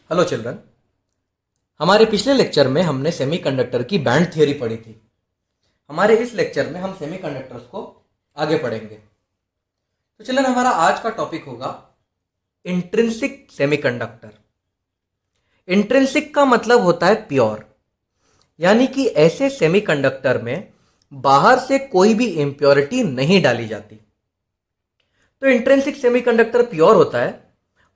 Hello children. हमारे पिछले lecture में हमने सेमीकंडक्टर की बैंड थ्योरी पढ़ी थी। हमारे इस लेक्चर में हम सेमीकंडक्टर्स को आगे पढ़ेंगे। तो चिल्ड्रन, हमारा आज का टॉपिक होगा इंट्रिंसिक सेमीकंडक्टर। इंट्रिंसिक का मतलब होता है प्योर, यानी कि ऐसे सेमीकंडक्टर में बाहर से कोई भी इम्प्योरिटी नहीं डाली जाती। तो इंट्रिंसिक सेमीकंडक्टर प्योर होता है,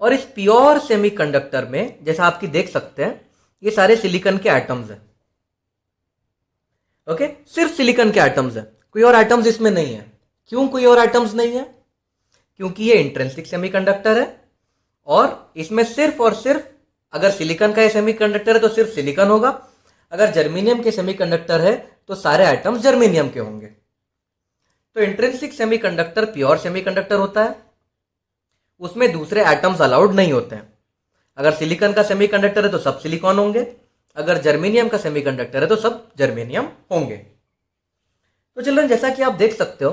और इस प्योर सेमीकंडक्टर में जैसा आपकी देख सकते हैं ये सारे सिलिकॉन के एटम्स हैं। ओके, सिर्फ सिलिकॉन के एटम्स हैं, कोई और एटम्स इसमें नहीं है। क्यों कोई और एटम्स नहीं है? क्योंकि ये इंट्रिंसिक सेमीकंडक्टर है और इसमें सिर्फ और सिर्फ, अगर सिलिकॉन का सेमीकंडक्टर है तो सिर्फ सिलिकॉन होगा, अगर जर्मेनियम के सेमीकंडक्टर है तो सारे एटम्स जर्मेनियम के होंगे। तो इंट्रिंसिक सेमीकंडक्टर प्योर सेमीकंडक्टर होता है, उसमें दूसरे एटम्स अलाउड नहीं होते हैं। अगर सिलिकॉन का सेमीकंडक्टर है तो सब सिलिकॉन होंगे, अगर जर्मेनियम का सेमीकंडक्टर है तो सब जर्मेनियम होंगे। तो चिल्ड्रन, जैसा कि आप देख सकते हो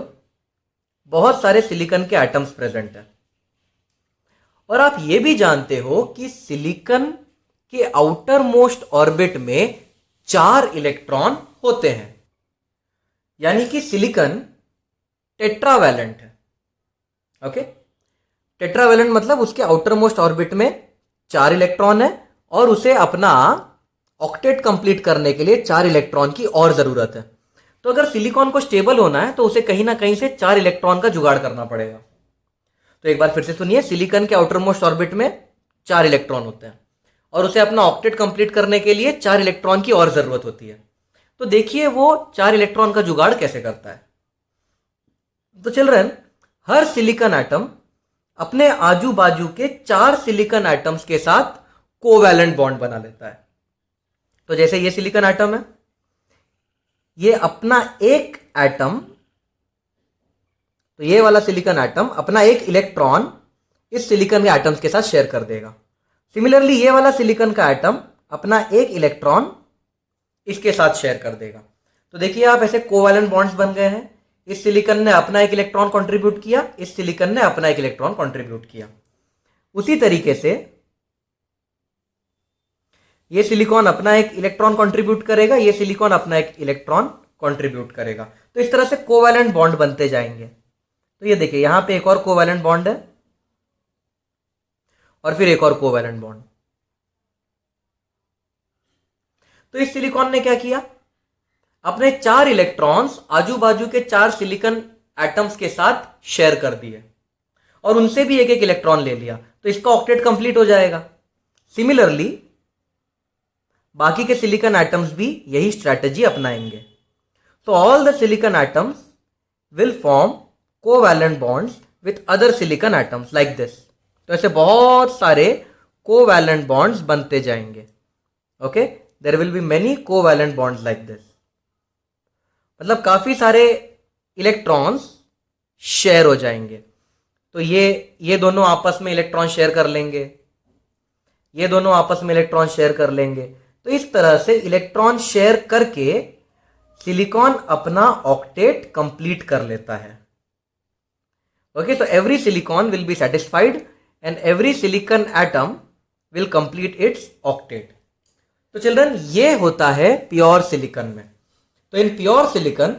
बहुत सारे सिलिकॉन के एटम्स प्रेजेंट हैं, और आप ये भी जानते हो कि सिलिकॉन के आउटर मोस्ट ऑर्बिट में 4 इलेक्ट्रॉन होते हैं, यानी कि सिलिकॉन टेट्रावैलेंट है। ओके, टेट्रावैलेंट मतलब उसके आउटर मोस्ट ऑर्बिट में 4 इलेक्ट्रॉन है, और उसे अपना ऑक्टेट कंप्लीट करने के लिए 4 इलेक्ट्रॉन की और जरूरत है। तो अगर सिलिकॉन को स्टेबल होना है तो उसे कहीं ना कहीं से 4 इलेक्ट्रॉन का जुगाड़ करना पड़ेगा। तो एक बार फिर से सुनिए, सिलिकॉन के आउटर मोस्ट ऑर्बिट में 4 इलेक्ट्रॉन होते हैं, और उसे अपना ऑक्टेट कंप्लीट करने के लिए 4 इलेक्ट्रॉन की और जरूरत होती है। तो देखिए वो 4 इलेक्ट्रॉन का जुगाड़ कैसे करता है। तो चिल्ड्रन, हर सिलिकॉन एटम अपने आजू बाजू के 4 सिलिकॉन एटम्स के साथ कोवैलेंट बॉन्ड बना लेता है। तो जैसे ये सिलिकॉन एटम है, ये अपना एक एटम, तो ये वाला सिलिकॉन एटम अपना एक इलेक्ट्रॉन इस सिलिकॉन के एटम्स के साथ शेयर कर देगा। सिमिलरली ये वाला सिलिकॉन का एटम अपना एक इलेक्ट्रॉन इसके साथ शेयर कर देगा। तो देखिए आप, ऐसे कोवैलेंट बॉन्ड्स बन गए हैं। इस सिलिकॉन ने अपना एक इलेक्ट्रॉन कंट्रीब्यूट किया, इस सिलिकॉन ने अपना एक इलेक्ट्रॉन कंट्रीब्यूट किया। उसी तरीके से ये सिलिकॉन अपना एक इलेक्ट्रॉन कंट्रीब्यूट करेगा, ये सिलिकॉन अपना एक इलेक्ट्रॉन कंट्रीब्यूट करेगा। तो इस तरह से कोवैलेंट बॉन्ड बनते जाएंगे। तो ये देखिए, यहां पे एक और कोवैलेंट बॉन्ड है, और फिर एक और कोवैलेंट बॉन्ड। तो इस सिलिकॉन ने क्या किया, अपने 4 इलेक्ट्रॉन्स आजू बाजू के 4 सिलिकॉन एटम्स के साथ शेयर कर दिए, और उनसे भी एक एक इलेक्ट्रॉन ले लिया। तो इसका ऑक्टेट कंप्लीट हो जाएगा। सिमिलरली बाकी के सिलिकॉन एटम्स भी यही स्ट्रैटेजी अपनाएंगे। तो all the silicon atoms will form covalent bonds with other silicon atoms like this. तो ऐसे बहुत सारे कोवैलेंट बॉन्ड्स बनते जाएंगे। Okay, there will be many covalent bonds like this. मतलब काफी सारे इलेक्ट्रॉन्स शेयर हो जाएंगे। तो ये दोनों आपस में इलेक्ट्रॉन शेयर कर लेंगे, ये दोनों आपस में इलेक्ट्रॉन शेयर कर लेंगे। तो इस तरह से इलेक्ट्रॉन शेयर करके सिलिकॉन अपना ऑक्टेट कंप्लीट कर लेता है। Okay, so every silicon will be satisfied and every silicon atom will complete its octet. तो चिल्ड्रन, ये होता है प्योर सिलिकॉन में। तो in pure silicon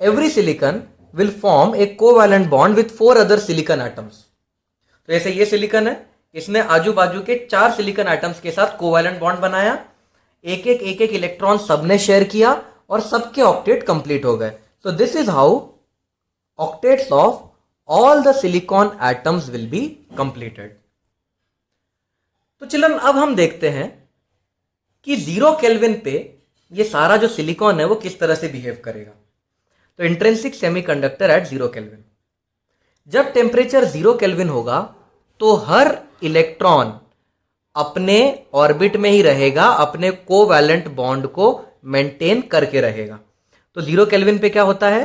every silicon will form A covalent bond with 4 other silicon atoms. तो जैसे ये silicon है, इसने आजू बाजू के 4 सिलिकॉन एटम्स के साथ कोवैलेंट बॉन्ड बनाया, एक एक इलेक्ट्रॉन सबने शेयर किया, और सबके ऑक्टेट कंप्लीट हो गए। So this is how octets of all the silicon atoms will be completed. तो चिल्ड्रन, अब हम देखते हैं कि 0 केल्विन पे ये सारा जो सिलिकॉन है वो किस तरह से बिहेव करेगा। तो इंट्रिंसिक सेमीकंडक्टर एट 0 केल्विन, जब टेम्परेचर 0 केल्विन होगा तो हर इलेक्ट्रॉन अपने ऑर्बिट में ही रहेगा, अपने कोवैलेंट बॉन्ड को मेंटेन करके रहेगा। तो 0 केल्विन पे क्या होता है,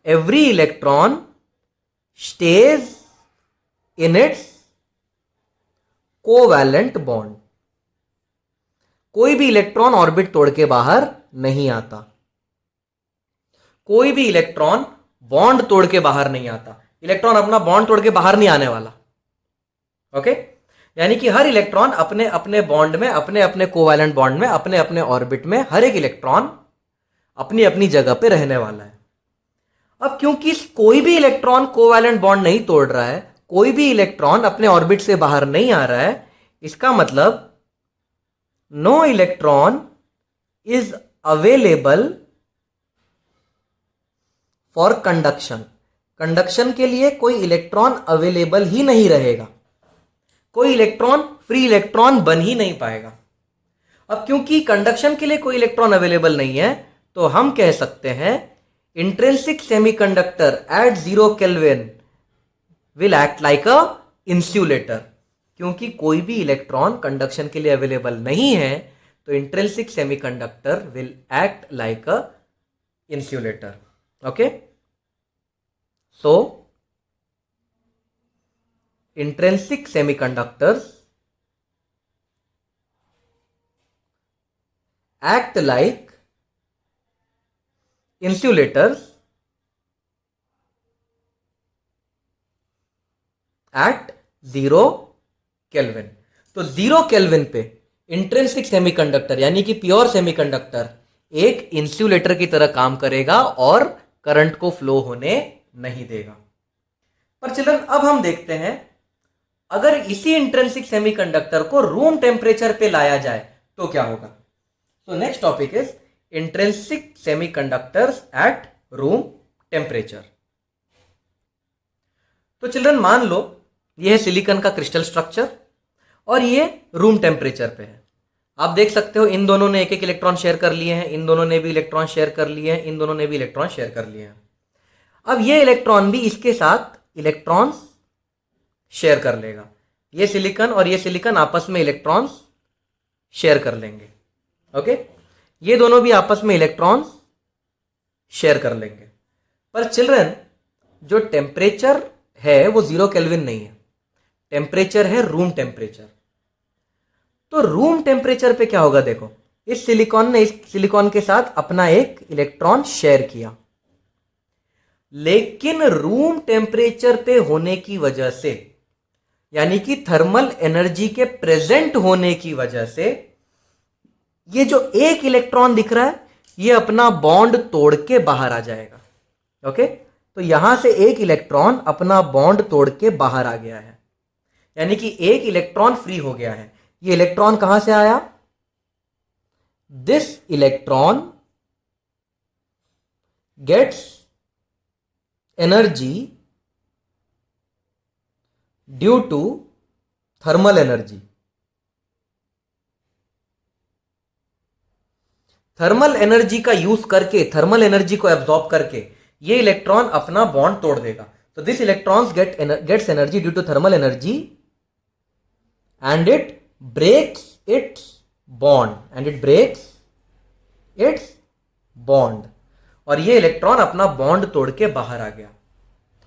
every electron stage in its covalent bond. कोई भी इलेक्ट्रॉन ऑर्बिट तोड़ के बाहर नहीं आता, कोई भी इलेक्ट्रॉन बॉन्ड तोड़ के बाहर नहीं आता। इलेक्ट्रॉन अपना बॉन्ड तोड़ के बाहर नहीं आने वाला। ओके, यानी कि हर इलेक्ट्रॉन अपने अपने बॉन्ड में, अपने अपने कोवैलेंट बॉन्ड में, अपने अपने ऑर्बिट में हर एक इलेक्ट्रॉन अपनी अपनी जगह पे रहने वाला है। अब क्योंकि कोई भी इलेक्ट्रॉन कोवैलेंट बॉन्ड नहीं तोड़ रहा है, कोई भी इलेक्ट्रॉन अपने ऑर्बिट से बाहर नहीं आ रहा है, इसका मतलब no electron is available for conduction. Conduction के लिए कोई इलेक्ट्रॉन अवेलेबल ही नहीं रहेगा, कोई इलेक्ट्रॉन फ्री इलेक्ट्रॉन बन ही नहीं पाएगा। अब क्योंकि कंडक्शन के लिए कोई इलेक्ट्रॉन अवेलेबल नहीं है, तो हम कह सकते हैं intrinsic semiconductor at 0 kelvin will act like a insulator. क्योंकि कोई भी इलेक्ट्रॉन कंडक्शन के लिए अवेलेबल नहीं है, तो intrinsic semiconductor will act like a insulator. Okay, so intrinsic semiconductors act like insulators at 0 kelvin. तो 0 केल्विन पे इंट्रिंसिक सेमीकंडक्टर यानी कि प्योर सेमीकंडक्टर एक इंसुलेटर की तरह काम करेगा और करंट को फ्लो होने नहीं देगा। पर चिल्ड्रन, अब हम देखते हैं अगर इसी इंट्रिंसिक सेमीकंडक्टर को रूम टेम्परेचर पे लाया जाए तो क्या होगा। तो next topic is intrinsic semiconductors at room temperature. तो चिल्ड्रन, मान लो यह है सिलिकॉन का क्रिस्टल स्ट्रक्चर और ये रूम टेम्परेचर पे है। आप देख सकते हो इन दोनों ने एक एक इलेक्ट्रॉन शेयर कर लिए हैं, इन दोनों ने भी इलेक्ट्रॉन शेयर कर लिए हैं, इन दोनों ने भी इलेक्ट्रॉन शेयर कर लिए हैं। अब ये इलेक्ट्रॉन भी इसके साथ इलेक्ट्रॉन्स शेयर कर लेगा। ये सिलिकॉन और ये सिलिकॉन आपस में इलेक्ट्रॉन्स शेयर कर लेंगे। ओके, ये दोनों भी आपस में इलेक्ट्रॉन्स शेयर कर लेंगे। पर चिल्ड्रन, जो टेम्परेचर है वो 0 केल्विन नहीं है, टेम्परेचर है रूम टेम्परेचर। तो रूम टेम्परेचर पे क्या होगा, देखो इस सिलिकॉन ने इस सिलिकॉन के साथ अपना एक इलेक्ट्रॉन शेयर किया, लेकिन रूम टेम्परेचर पे होने की वजह से, यानी कि थर्मल एनर्जी के प्रेजेंट होने की वजह से, ये जो एक इलेक्ट्रॉन दिख रहा है ये अपना बॉन्ड तोड़ के बाहर आ जाएगा। ओके, तो यहां से एक इलेक्ट्रॉन अपना बॉन्ड तोड़ के बाहर आ गया है, यानी कि एक इलेक्ट्रॉन फ्री हो गया है। ये इलेक्ट्रॉन कहां से आया, this electron gets energy due to thermal energy. Thermal energy का यूज करके, थर्मल एनर्जी को एब्जॉर्ब करके ये इलेक्ट्रॉन अपना बॉन्ड तोड़ देगा। तो this electrons gets energy due to thermal energy and it breaks its bond, और ये इलेक्ट्रॉन अपना बॉन्ड तोड़ के बाहर आ गया।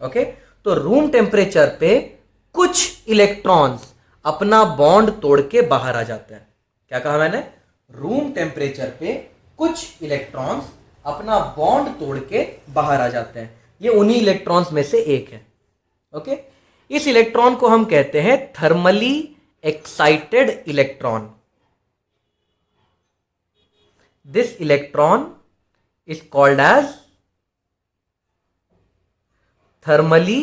ओके, तो रूम टेम्परेचर पे कुछ इलेक्ट्रॉन्स अपना बॉन्ड तोड़ के बाहर आ जाते हैं। क्या कहा मैंने, रूम टेम्परेचर पे कुछ इलेक्ट्रॉन्स अपना बॉन्ड तोड़ के बाहर आ जाते हैं। ये उन्हीं इलेक्ट्रॉन्स में से एक है। ओके, इस इलेक्ट्रॉन को हम कहते हैं thermally excited electron. This electron is called as thermally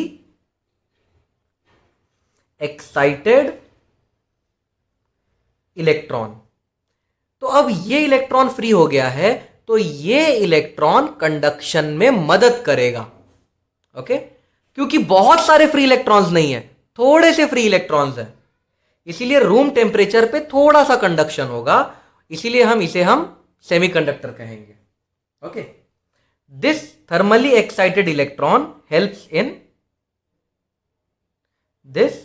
excited electron। तो अब ये इलेक्ट्रॉन फ्री हो गया है, तो ये इलेक्ट्रॉन कंडक्शन में मदद करेगा। ओके, क्योंकि बहुत सारे फ्री इलेक्ट्रॉन्स नहीं है, थोड़े से फ्री इलेक्ट्रॉन्स हैं, इसीलिए रूम टेम्परेचर पे थोड़ा सा कंडक्शन होगा, इसीलिए हम इसे सेमीकंडक्टर कहेंगे। Okay, this thermally excited electron helps in this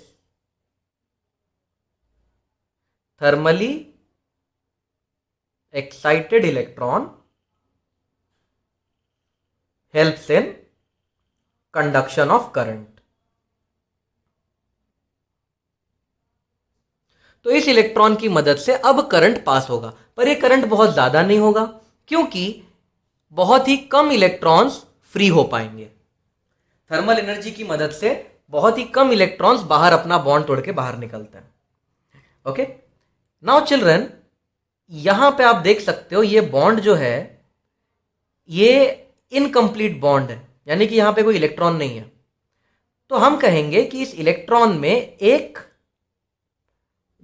thermally excited electron helps in conduction of current। तो इस इलेक्ट्रॉन की मदद से अब करंट पास होगा, पर यह करंट बहुत ज्यादा नहीं होगा क्योंकि बहुत ही कम इलेक्ट्रॉन्स फ्री हो पाएंगे। थर्मल एनर्जी की मदद से बहुत ही कम इलेक्ट्रॉन्स बाहर अपना बॉन्ड तोड़ के बाहर निकलते हैं। ओके, नाउ चिल्ड्रन, यहां पे आप देख सकते हो ये बॉन्ड जो है ये इनकम्प्लीट बॉन्ड है, यानी कि यहां पे कोई इलेक्ट्रॉन नहीं है। तो हम कहेंगे कि इस इलेक्ट्रॉन में एक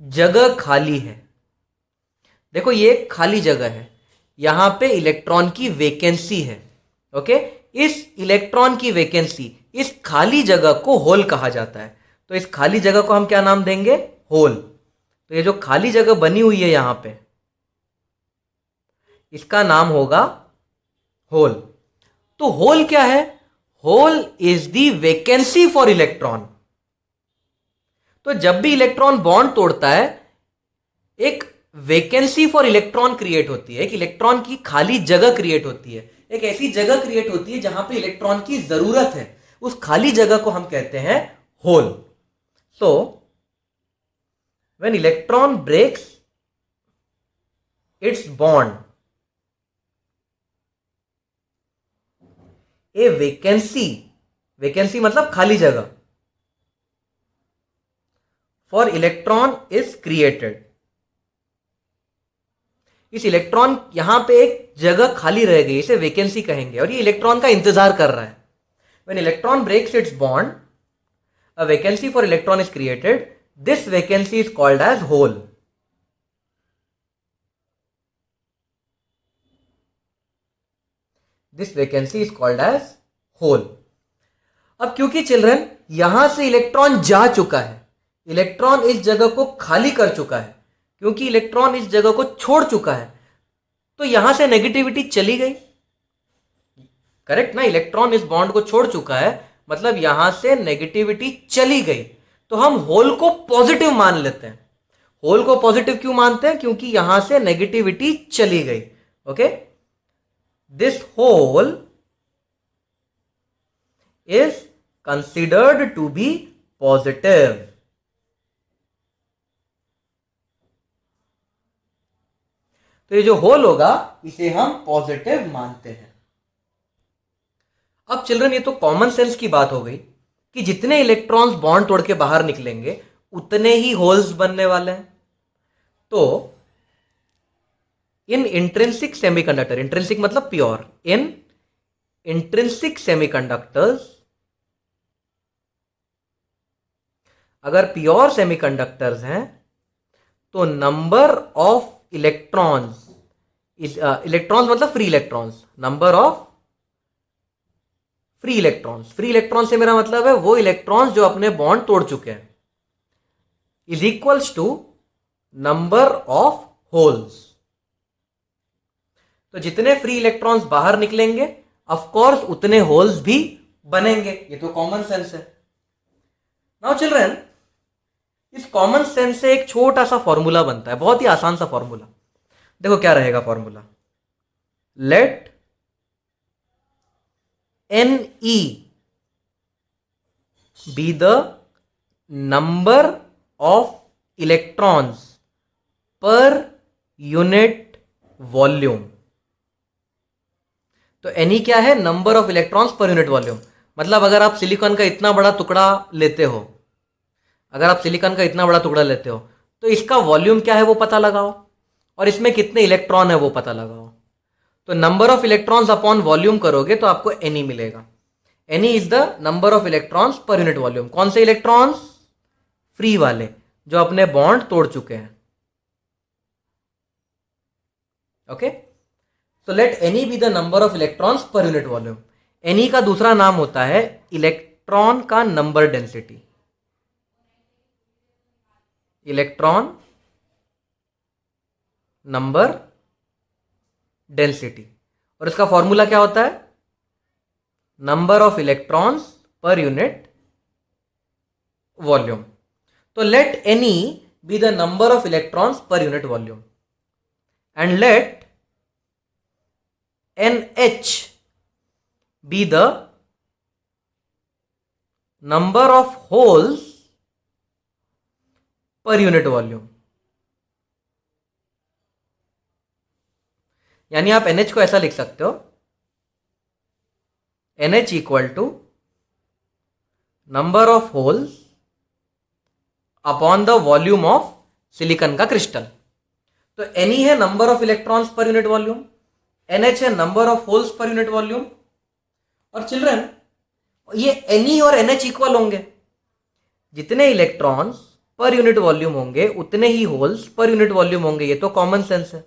जगह खाली है। देखो ये एक खाली जगह है, यहां पे इलेक्ट्रॉन की वैकेंसी है। ओके, इस इलेक्ट्रॉन की वैकेंसी, इस खाली जगह को होल कहा जाता है। तो इस खाली जगह को हम क्या नाम देंगे? होल। तो ये जो खाली जगह बनी हुई है यहां पे, इसका नाम होगा होल। तो होल क्या है? Hole is the vacancy for electron. तो जब भी इलेक्ट्रॉन बॉन्ड तोड़ता है, एक वैकेंसी फॉर इलेक्ट्रॉन क्रिएट होती है, एक इलेक्ट्रॉन की खाली जगह क्रिएट होती है, एक ऐसी जगह क्रिएट होती है जहां पे इलेक्ट्रॉन की जरूरत है। उस खाली जगह को हम कहते हैं hole. So when electron breaks its bond, a vacancy, vacancy मतलब खाली जगह, फॉर इलेक्ट्रॉन इज क्रिएटेड। इस इलेक्ट्रॉन, यहां पे एक जगह खाली रह गई, इसे वैकेंसी कहेंगे, और ये इलेक्ट्रॉन का इंतजार कर रहा है। When electron breaks its bond, a vacancy for electron is created. This vacancy is called as hole. This vacancy is called as hole. अब क्योंकि चिल्ड्रन यहां से इलेक्ट्रॉन जा चुका है, इलेक्ट्रॉन इस जगह को खाली कर चुका है, क्योंकि इलेक्ट्रॉन इस जगह को छोड़ चुका है, तो यहां से नेगेटिविटी चली गई। करेक्ट ना? इलेक्ट्रॉन इस बॉन्ड को छोड़ चुका है, मतलब यहां से नेगेटिविटी चली गई, तो हम होल को पॉजिटिव मान लेते हैं। होल को पॉजिटिव क्यों मानते हैं? क्योंकि यहां से नेगेटिविटी चली गई। Okay, this hole is considered to be positive. तो ये जो होल होगा इसे हम पॉजिटिव मानते हैं। अब चिल्ड्रन ये तो कॉमन सेंस की बात हो गई कि जितने इलेक्ट्रॉन्स बॉन्ड तोड़ के बाहर निकलेंगे उतने ही होल्स बनने वाले हैं। तो इन इंट्रिंसिक सेमीकंडक्टर, इंट्रिंसिक मतलब प्योर, इन इंट्रिंसिक सेमीकंडक्टर्स, अगर प्योर सेमीकंडक्टर्स हैं तो नंबर ऑफ इलेक्ट्रॉन्स, इलेक्ट्रॉन्स मतलब free electrons, number of free electrons, free electron से मेरा मतलब है वो इलेक्ट्रॉन्स जो अपने बॉन्ड तोड़ चुके हैं, is equals to number of holes. तो जितने फ्री इलेक्ट्रॉन्स बाहर निकलेंगे ऑफ कोर्स उतने होल्स भी बनेंगे। ये तो कॉमन सेंस है। नाउ चिल्ड्रन, इस कॉमन सेंस से एक छोटा सा फॉर्मूला बनता है, बहुत ही आसान सा फॉर्मूला। देखो क्या रहेगा formula? Let Ne be the number of electrons per unit volume. तो Ne क्या है? Number of electrons per unit volume. मतलब अगर आप सिलिकॉन का इतना बड़ा टुकड़ा लेते हो, अगर आप सिलिकॉन का इतना बड़ा टुकड़ा लेते हो तो इसका वॉल्यूम क्या है वो पता लगाओ, और इसमें कितने इलेक्ट्रॉन है वो पता लगाओ। तो number of electrons upon volume करोगे तो आपको Ne मिलेगा। Ne is the number of electrons per unit volume. कौन से इलेक्ट्रॉन्स? फ्री वाले, जो अपने बॉन्ड तोड़ चुके हैं। ओके, तो let Ne be the number of electrons per unit volume. Ne का दूसरा नाम होता है इलेक्ट्रॉन का number density. Electron number density, और इसका फॉर्मूला क्या होता है? Number of electrons per unit volume. तो let Ne be the number of electrons per unit volume and let NH be the number of holes per unit volume। यानी आप NH को ऐसा लिख सकते हो, NH equal to number of holes upon the volume of silicon का crystal. तो Ni है number of electrons per unit volume, NH है number of holes per unit volume. और चिल्ड्रन ये Ni और NH इक्वल होंगे, जितने इलेक्ट्रॉन्स पर यूनिट वॉल्यूम होंगे उतने ही होल्स पर यूनिट वॉल्यूम होंगे। ये तो कॉमन सेंस है।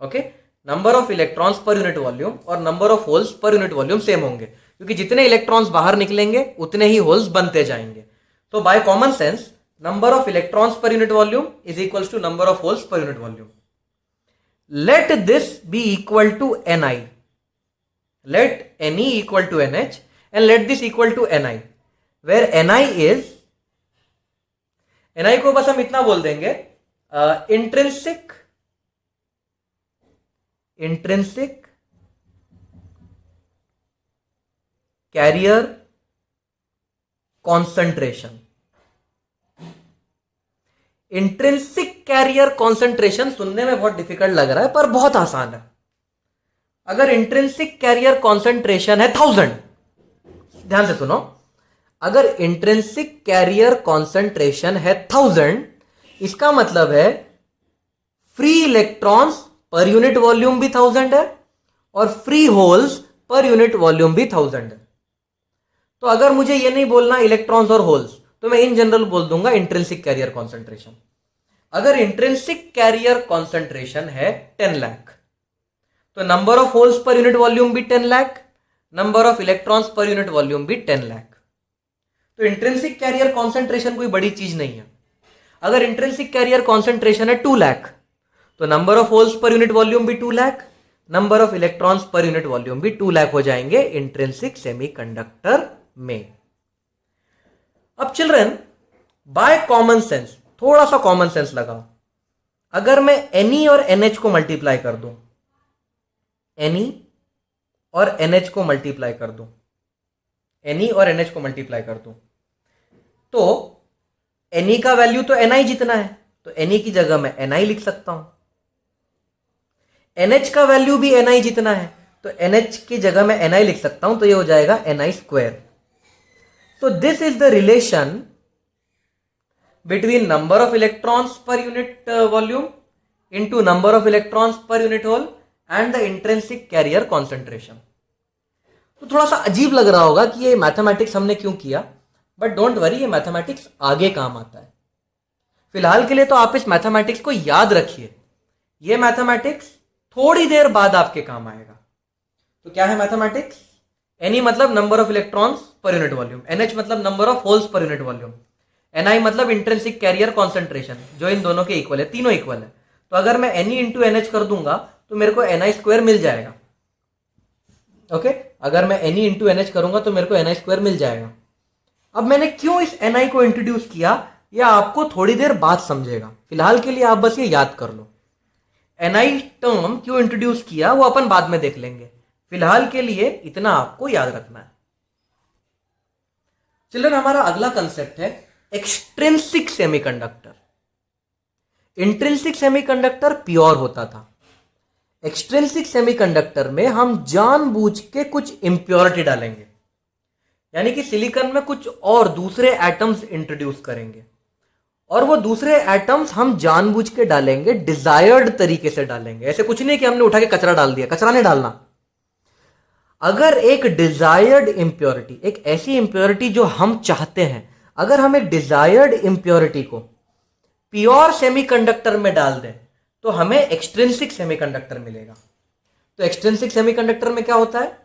Okay, number of electrons per unit volume और number of holes per unit volume same होंगे, क्योंकि जितने इलेक्ट्रॉन्स बाहर निकलेंगे उतने ही होल्स बनते जाएंगे। तो by common sense number of electrons per unit volume is equals to number of holes per unit volume. Let this be equal to Ni. Let Ne equal to NH and let this equal to Ni, where Ni is, Ni को बस हम इतना बोल देंगे intrinsic carrier concentration। Intrinsic carrier concentration सुनने में बहुत difficult लग रहा है पर बहुत आसान है। अगर इंट्रिंसिक कैरियर कॉन्सेंट्रेशन है 1000, ध्यान से सुनो, अगर इंट्रिंसिक कैरियर कॉन्सेंट्रेशन है 1000, इसका मतलब है free electrons per unit volume भी 1000 है और free holes per unit volume भी 1000 है। तो अगर मुझे यह नहीं बोलना इलेक्ट्रॉन्स और होल्स, तो मैं इन जनरल बोल दूंगा इंट्रिंसिक कैरियर कॉन्सेंट्रेशन। अगर इंट्रिंसिक कैरियर कॉन्सेंट्रेशन है 10 लाख, तो number of holes per unit volume भी 10 lakh, number of electrons per unit volume भी 10 लाख। तो इंट्रिंसिक कैरियर कॉन्सेंट्रेशन कोई बड़ी चीज नहीं है। अगर इंट्रिंसिक कैरियर कॉन्सेंट्रेशन है 2 लाख, तो number of holes per unit volume भी 2 lakh, number of electrons per unit volume भी 2 लाख हो जाएंगे इंट्रिंसिक सेमीकंडक्टर में। अब चिल्ड्रन बाय कॉमन सेंस, थोड़ा सा कॉमन सेंस लगाओ। अगर मैं Ni और NH को मल्टीप्लाई कर दूं, Ni और NH को मल्टीप्लाई कर दूं, Ni और NH को मल्टीप्लाई कर दूं, तो Ni का वैल्यू तो Ni जितना है, तो Ni की जगह मैं Ni लिख सकता हूं। NH का वैल्यू भी Ni जितना है, तो NH की जगह मैं Ni लिख सकता हूं, तो ये हो जाएगा Ni square. So this is the relation between number of electrons per unit volume into number of electrons per unit hole and the intrinsic carrier concentration। तो थोड़ा सा अजीब लग रहा होगा कि ये मैथमेटिक्स हमने क्यों किया, बट डोंट वरी, ये मैथमेटिक्स आगे काम आता है। फिलहाल के लिए तो आप इस मैथमेटिक्स को याद रखिए, ये मैथमेटिक्स थोड़ी देर बाद आपके काम आएगा। तो क्या है मैथमेटिक्स? Ni मतलब number of electrons per unit volume, NH मतलब number of holes per unit volume, Ni मतलब इंट्रिंसिक कैरियर कॉन्सेंट्रेशन, जो इन दोनों के इक्वल है, तीनों इक्वल है। तो अगर मैं Ne इंटू NH कर दूंगा तो मेरे को Ni स्क्वायर मिल जाएगा। ओके, अगर मैं Ni इंटू NH करूंगा तो मेरे को Ni स्क्वायर मिल जाएगा। अब मैंने क्यों इस Ni को इंट्रोड्यूस किया, यह आपको थोड़ी देर बाद समझेगा। फिलहाल के लिए आप बस ये याद कर लो, Ni टर्म क्यों इंट्रोड्यूस किया वो अपन बाद में देख लेंगे। फिलहाल के लिए इतना आपको याद रखना है। चिल्ड्रन, हमारा अगला कंसेप्ट है extrinsic semiconductor. Intrinsic semiconductor pure होता था, एक्सट्रिंसिक सेमीकंडक्टर में हम जानबूझ के कुछ इंप्योरिटी डालेंगे, यानी कि सिलिकॉन में कुछ और दूसरे एटम्स इंट्रोड्यूस करेंगे, और वो दूसरे एटम्स हम जानबूझ के डालेंगे, डिजायर्ड तरीके से डालेंगे। ऐसे कुछ नहीं कि हमने उठा के कचरा डाल दिया, कचरा नहीं डालना। अगर एक डिजायर्ड इंप्योरिटी, एक ऐसी इंप्योरिटी जो हम चाहते हैं, अगर हम एक डिजायर्ड इंप्योरिटी को प्योर सेमीकंडक्टर में डाल दें तो हमें एक्सट्रिंसिक सेमीकंडक्टर मिलेगा। तो एक्सट्रिंसिक सेमीकंडक्टर में क्या होता है?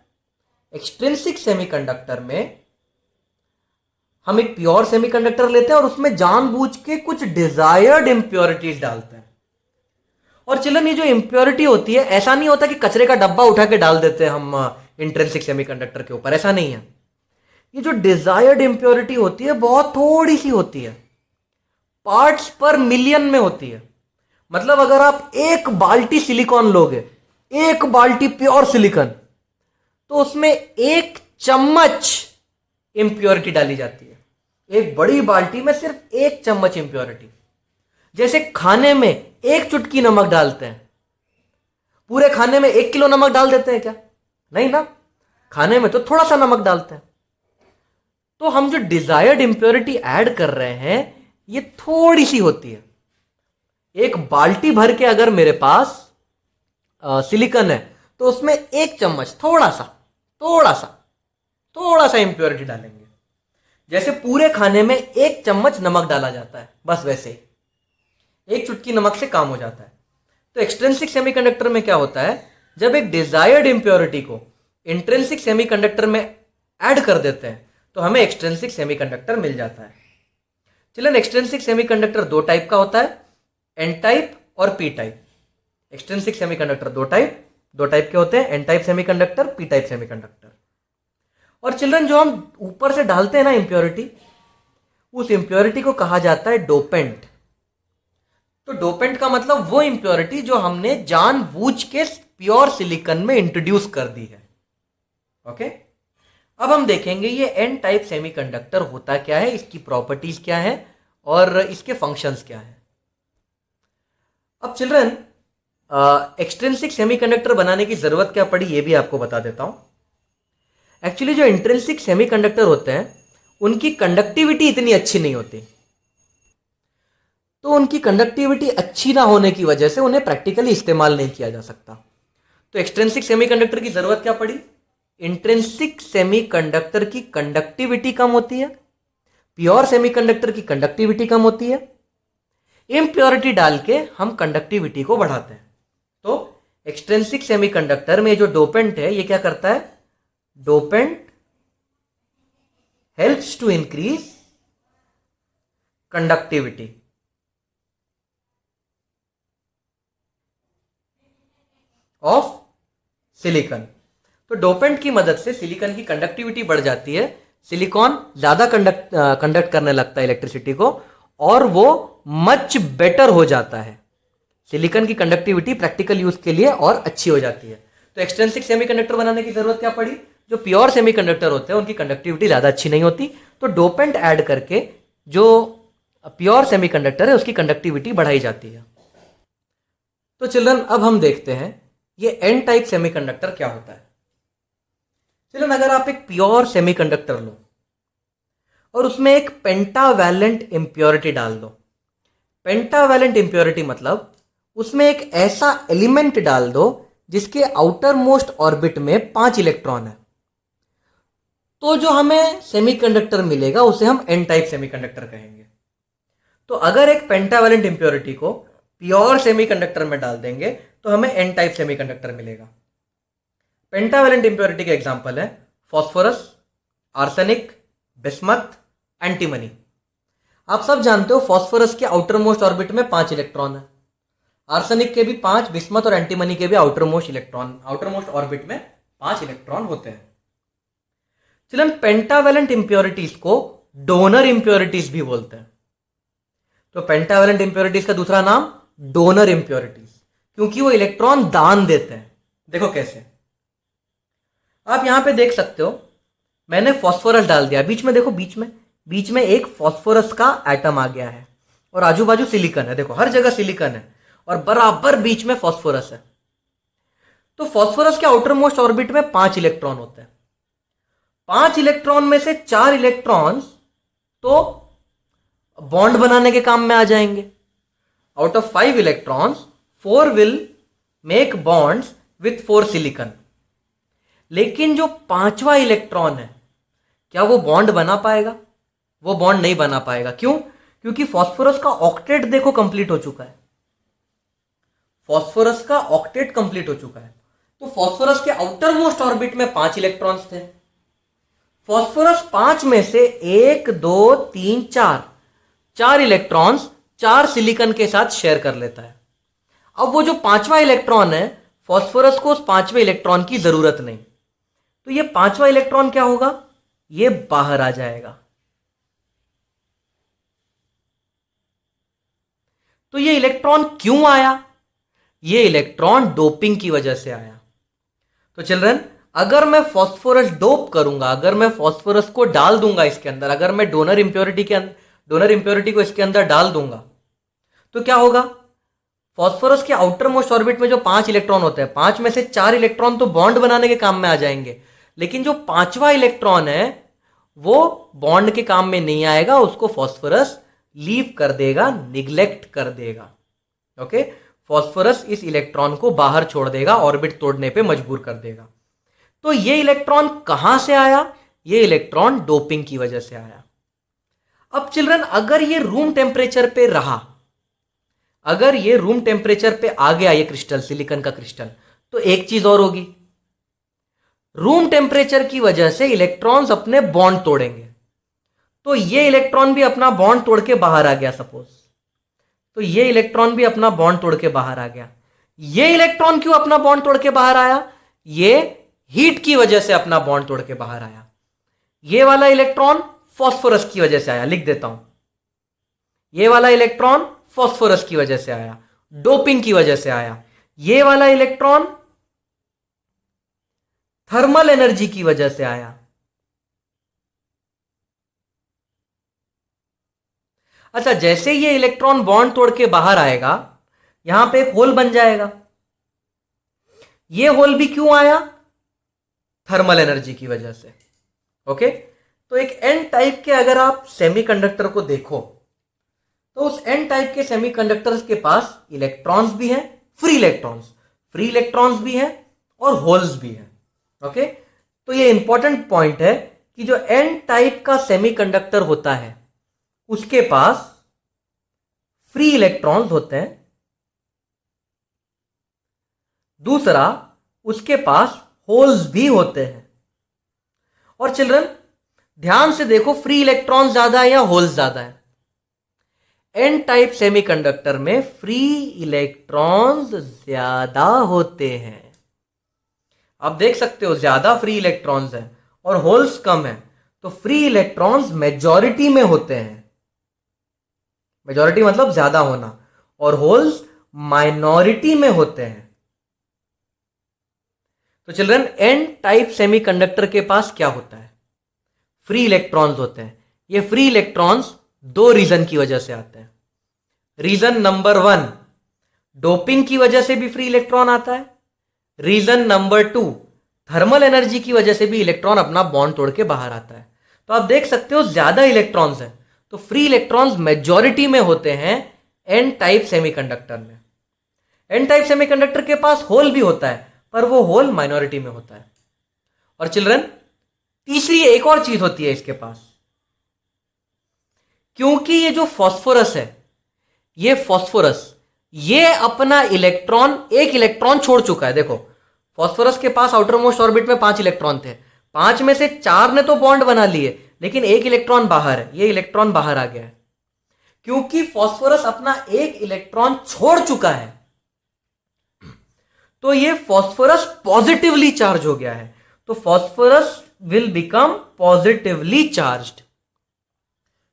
एक्सट्रिंसिक सेमीकंडक्टर में हम एक प्योर सेमीकंडक्टर लेते हैं और उसमें जानबूझ के कुछ डिजायर्ड इंप्योरिटीज डालते हैं। और चिल्ड्रन, ये जो इंप्योरिटी होती है, ऐसा नहीं होता कि कचरे का डब्बा उठा के डाल देते हैं हम इंट्रिंसिक सेमीकंडक्टर के ऊपर, ऐसा नहीं है। ये जो डिजायर्ड इंप्योरिटी होती है बहुत थोड़ी सी होती है, पार्ट्स पर मिलियन में होती है। मतलब अगर आप एक बाल्टी सिलिकॉन लोगे, एक बाल्टी प्योर सिलिकॉन, तो उसमें 1 चम्मच इंप्योरिटी डाली जाती है। एक बड़ी बाल्टी में सिर्फ 1 चम्मच इंप्योरिटी। जैसे खाने में 1 चुटकी नमक डालते हैं, पूरे खाने में 1 किलो नमक डाल देते हैं क्या? नहीं ना, खाने में तो थोड़ा सा नमक डालते हैं। तो हम जो डिजायर्ड इंप्योरिटी ऐड कर रहे हैं, ये थोड़ी सी होती है। एक बाल्टी भर के अगर मेरे पास सिलिकॉन है तो उसमें एक चम्मच थोड़ा सा इंप्योरिटी डालेंगे। जैसे पूरे खाने में एक चम्मच नमक डाला जाता है, बस वैसे ही एक चुटकी नमक से काम हो जाता है। तो एक्सट्रिंसिक सेमीकंडक्टर में क्या होता है, जब एक डिजायर्ड इंप्योरिटी को इंट्रिंसिक सेमीकंडक्टर में ऐड कर देते हैं तो हमें एक्सट्रिंसिक सेमीकंडक्टर मिल जाता है। चलिए, एक्सट्रिंसिक सेमीकंडक्टर दो टाइप का होता है, एन टाइप और पी टाइप। एक्सट्रिंसिक सेमीकंडक्टर दो टाइप के होते हैं, N type semiconductor, P type semiconductor. और चिल्ड्रन, जो हम ऊपर से डालते हैं ना इंप्योरिटी, उस इंप्योरिटी को कहा जाता है डोपेंट। तो डोपेंट का मतलब वो इंप्योरिटी जो हमने जानबूझ के प्योर सिलिकॉन में इंट्रोड्यूस कर दी है। ओके, अब हम देखेंगे ये एन टाइप सेमीकंडक्टर होता क्या है, इसकी प्रॉपर्टीज क्या है और इसके फंक्शंस क्या है। अब चिल्ड्रन, एक्सट्रिंसिक सेमीकंडक्टर बनाने की जरूरत क्या पड़ी ये भी आपको बता देता हूं। एक्चुअली जो इंट्रिंसिक सेमीकंडक्टर होते हैं उनकी कंडक्टिविटी इतनी अच्छी नहीं होती, तो उनकी कंडक्टिविटी अच्छी ना होने की वजह से उन्हें प्रैक्टिकली इस्तेमाल नहीं किया जा सकता। तो एक्सट्रिंसिक सेमीकंडक्टर की जरूरत क्या पड़ी, इंट्रिंसिक सेमीकंडक्टर की कंडक्टिविटी कम होती है, प्योर सेमीकंडक्टर की कंडक्टिविटी कम होती है। इम्प्योरिटी डाल के हम कंडक्टिविटी को बढ़ाते हैं। तो एक्सट्रिंसिक सेमीकंडक्टर में जो डोपेंट है ये क्या करता है, dopant helps to increase conductivity of silicon. तो डोपेंट की मदद से सिलिकॉन की कंडक्टिविटी बढ़ जाती है, सिलिकॉन ज्यादा कंडक्ट करने लगता है इलेक्ट्रिसिटी को और वो मच बेटर हो जाता है। सिलिकॉन की कंडक्टिविटी प्रैक्टिकल यूज के लिए और अच्छी हो जाती है। तो एक्सट्रिंसिक सेमीकंडक्टर बनाने की जरूरत क्या पड़ी, जो प्योर सेमीकंडक्टर होते हैं उनकी कंडक्टिविटी ज्यादा अच्छी नहीं होती, तो डोपेंट ऐड करके जो प्योर सेमीकंडक्टर है उसकी कंडक्टिविटी बढ़ाई जाती है। तो चिल्ड्रन, अब हम देखते हैं ये एन टाइप सेमीकंडक्टर क्या होता है। चिल्ड्रन, अगर आप एक प्योर सेमीकंडक्टर लो और उसमें एक पेंटावैलेंट इंप्योरिटी डाल दो, पेंटावैलेंट इंप्योरिटी मतलब उसमें एक ऐसा एलिमेंट डाल दो जिसके आउटर मोस्ट ऑर्बिट में 5 इलेक्ट्रॉन है, तो जो हमें सेमीकंडक्टर मिलेगा उसे हम एन टाइप सेमीकंडक्टर कहेंगे। तो अगर एक पेंटावैलेंट इंप्योरिटी को प्योर सेमीकंडक्टर में डाल देंगे तो हमें एन टाइप सेमीकंडक्टर मिलेगा। पेंटावैलेंट इंप्योरिटी के एग्जांपल है फास्फोरस, आर्सेनिक, बिस्मथ, एंटीमनी। आप सब जानते हो फास्फोरस के आउटर मोस्ट ऑर्बिट में 5 इलेक्ट्रॉन है, आर्सेनिक के भी 5, बिस्मथ और एंटीमनी के भी आउटर मोस्ट ऑर्बिट में 5 इलेक्ट्रॉन होते हैं। चिल्ड्रन, पेंटावैलेंट इंप्योरिटीज को डोनर इंप्योरिटीज भी बोलते हैं। तो पेंटावैलेंट इंप्योरिटीज का दूसरा नाम डोनर इंप्योरिटीज, क्योंकि वो इलेक्ट्रॉन दान देते हैं। देखो कैसे, आप यहां पे देख सकते हो, मैंने फास्फोरस डाल दिया, बीच में देखो, बीच में एक फास्फोरस का एटम आ गया है और आजू बाजू सिलिकॉन है। देखो हर जगह सिलिकॉन है और बराबर बीच में फास्फोरस है। तो फास्फोरस के आउटर मोस्ट ऑर्बिट में 5 इलेक्ट्रॉन होते हैं। 5 इलेक्ट्रॉन में से 4 इलेक्ट्रॉन्स तो बॉन्ड बनाने के काम में आ जाएंगे। Out of 5 electrons 4 will make bonds with 4 silicon. लेकिन जो 5वां इलेक्ट्रॉन है, क्या वो बॉन्ड बना पाएगा? वो बॉन्ड नहीं बना पाएगा। क्यों? क्योंकि फास्फोरस का ऑक्टेट देखो कंप्लीट हो चुका है। फास्फोरस का ऑक्टेट कंप्लीट हो चुका है। तो फास्फोरस के आउटर मोस्ट ऑर्बिट में 5 इलेक्ट्रॉन्स थे। फास्फोरस 5 में से 1, 2, 3, 4 इलेक्ट्रॉन्स 4 सिलिकॉन के साथ शेयर कर लेता है। अब वो जो 5वां इलेक्ट्रॉन है, फास्फोरस को उस 5वें इलेक्ट्रॉन की जरूरत नहीं, तो ये 5वां इलेक्ट्रॉन क्या होगा? ये बाहर आ जाएगा। तो ये इलेक्ट्रॉन क्यों आया? ये इलेक्ट्रॉन डोपिंग की वजह से आया। तो चिल्ड्रन, अगर मैं फास्फोरस डोप करूंगा, अगर मैं फास्फोरस को डाल दूंगा इसके अंदर, अगर मैं डोनर इंप्योरिटी को इसके अंदर डाल दूंगा, तो क्या होगा? फास्फोरस के आउटर मोस्ट ऑर्बिट में जो 5 इलेक्ट्रॉन होते हैं, 5 में से 4 इलेक्ट्रॉन तो बॉन्ड बनाने के काम में आ जाएंगे, लेकिन जो 5वां इलेक्ट्रॉन है वो बॉन्ड के काम में नहीं आएगा, उसको फास्फोरस लीव कर देगा, निग्लेक्ट कर देगा। ओके, फास्फोरस इस इलेक्ट्रॉन को बाहर छोड़ देगा, ऑर्बिट तोड़ने पे मजबूर कर देगा। तो ये इलेक्ट्रॉन कहां से आया? ये इलेक्ट्रॉन डोपिंग की वजह से आया। अब चिल्ड्रन, अगर ये रूम टेम्परेचर पे रहा, अगर ये रूम टेम्परेचर पे आ गया ये क्रिस्टल, सिलिकॉन का क्रिस्टल, तो एक चीज और होगी, रूम टेम्परेचर की वजह से इलेक्ट्रॉन्स अपने बॉन्ड तोड़ेंगे। तो ये इलेक्ट्रॉन भी अपना बॉन्ड तोड़ के बाहर आ गया सपोज, तो ये इलेक्ट्रॉन भी अपना बॉन्ड तोड़ के बाहर आ गया। ये इलेक्ट्रॉन क्यों अपना बॉन्ड तोड़ के बाहर आया? ये हीट की वजह से अपना बॉन्ड तोड़ के बाहर आया। ये वाला इलेक्ट्रॉन फास्फोरस की वजह से आया, लिख देता हूं, ये वाला इलेक्ट्रॉन फास्फोरस की वजह से आया, डोपिंग की वजह से आया। ये वाला इलेक्ट्रॉन थर्मल एनर्जी की वजह से आया। अच्छा, जैसे ये इलेक्ट्रॉन बॉन्ड तोड़ के बाहर आएगा, यहां पे एक होल बन जाएगा। ये होल भी क्यों आया? थर्मल एनर्जी की वजह से। ओके, तो एक एन टाइप के अगर आप सेमीकंडक्टर को देखो, तो उस एन टाइप के सेमीकंडक्टर्स के पास इलेक्ट्रॉन्स भी हैं, फ्री इलेक्ट्रॉन्स भी हैं और होल्स भी हैं। ओके, तो ये इंपॉर्टेंट पॉइंट है कि जो एन टाइप का सेमीकंडक्टर होता है उसके पास फ्री इलेक्ट्रॉन्स होते हैं, दूसरा उसके पास होल्स भी होते हैं। और चिल्ड्रन ध्यान से देखो, फ्री इलेक्ट्रॉन ज्यादा है या होल्स ज्यादा है? एन टाइप सेमीकंडक्टर में फ्री इलेक्ट्रॉन्स ज्यादा होते हैं। आप देख सकते हो ज्यादा फ्री इलेक्ट्रॉन्स हैं और होल्स कम है, तो फ्री इलेक्ट्रॉन्स मेजॉरिटी में होते हैं, मेजॉरिटी मतलब ज्यादा होना, और होल्स माइनॉरिटी में होते हैं। तो चिल्ड्रन एन टाइप सेमीकंडक्टर के पास क्या होता है? फ्री इलेक्ट्रॉन्स होते हैं। ये फ्री इलेक्ट्रॉन्स दो रीजन की वजह से आते हैं। रीजन नंबर 1, डोपिंग की वजह से भी फ्री इलेक्ट्रॉन आता है। रीजन नंबर 2, थर्मल एनर्जी की वजह से भी इलेक्ट्रॉन अपना बॉन्ड तोड़ के बाहर आता है। तो आप देख सकते हो ज्यादा इलेक्ट्रॉन्स हैं, तो फ्री इलेक्ट्रॉन्स मेजॉरिटी में होते हैं एन टाइप सेमीकंडक्टर में। एन टाइप सेमीकंडक्टर के पास होल भी होता है, पर वो होल माइनॉरिटी में होता है। और चिल्ड्रन तीसरी एक और चीज होती है इसके पास, क्योंकि ये जो फास्फोरस है, ये फास्फोरस ये अपना इलेक्ट्रॉन, एक इलेक्ट्रॉन छोड़ चुका है। देखो, फास्फोरस के पास आउटर मोस्ट ऑर्बिट में 5 इलेक्ट्रॉन थे, 5 में से 4 ने तो बॉन्ड बना लिए, लेकिन एक इलेक्ट्रॉन बाहर है, ये इलेक्ट्रॉन बाहर आ गया है। क्योंकि फास्फोरस अपना एक इलेक्ट्रॉन छोड़ चुका है, तो ये फास्फोरस पॉजिटिवली चार्ज हो गया है। तो phosphorus will become positively charged.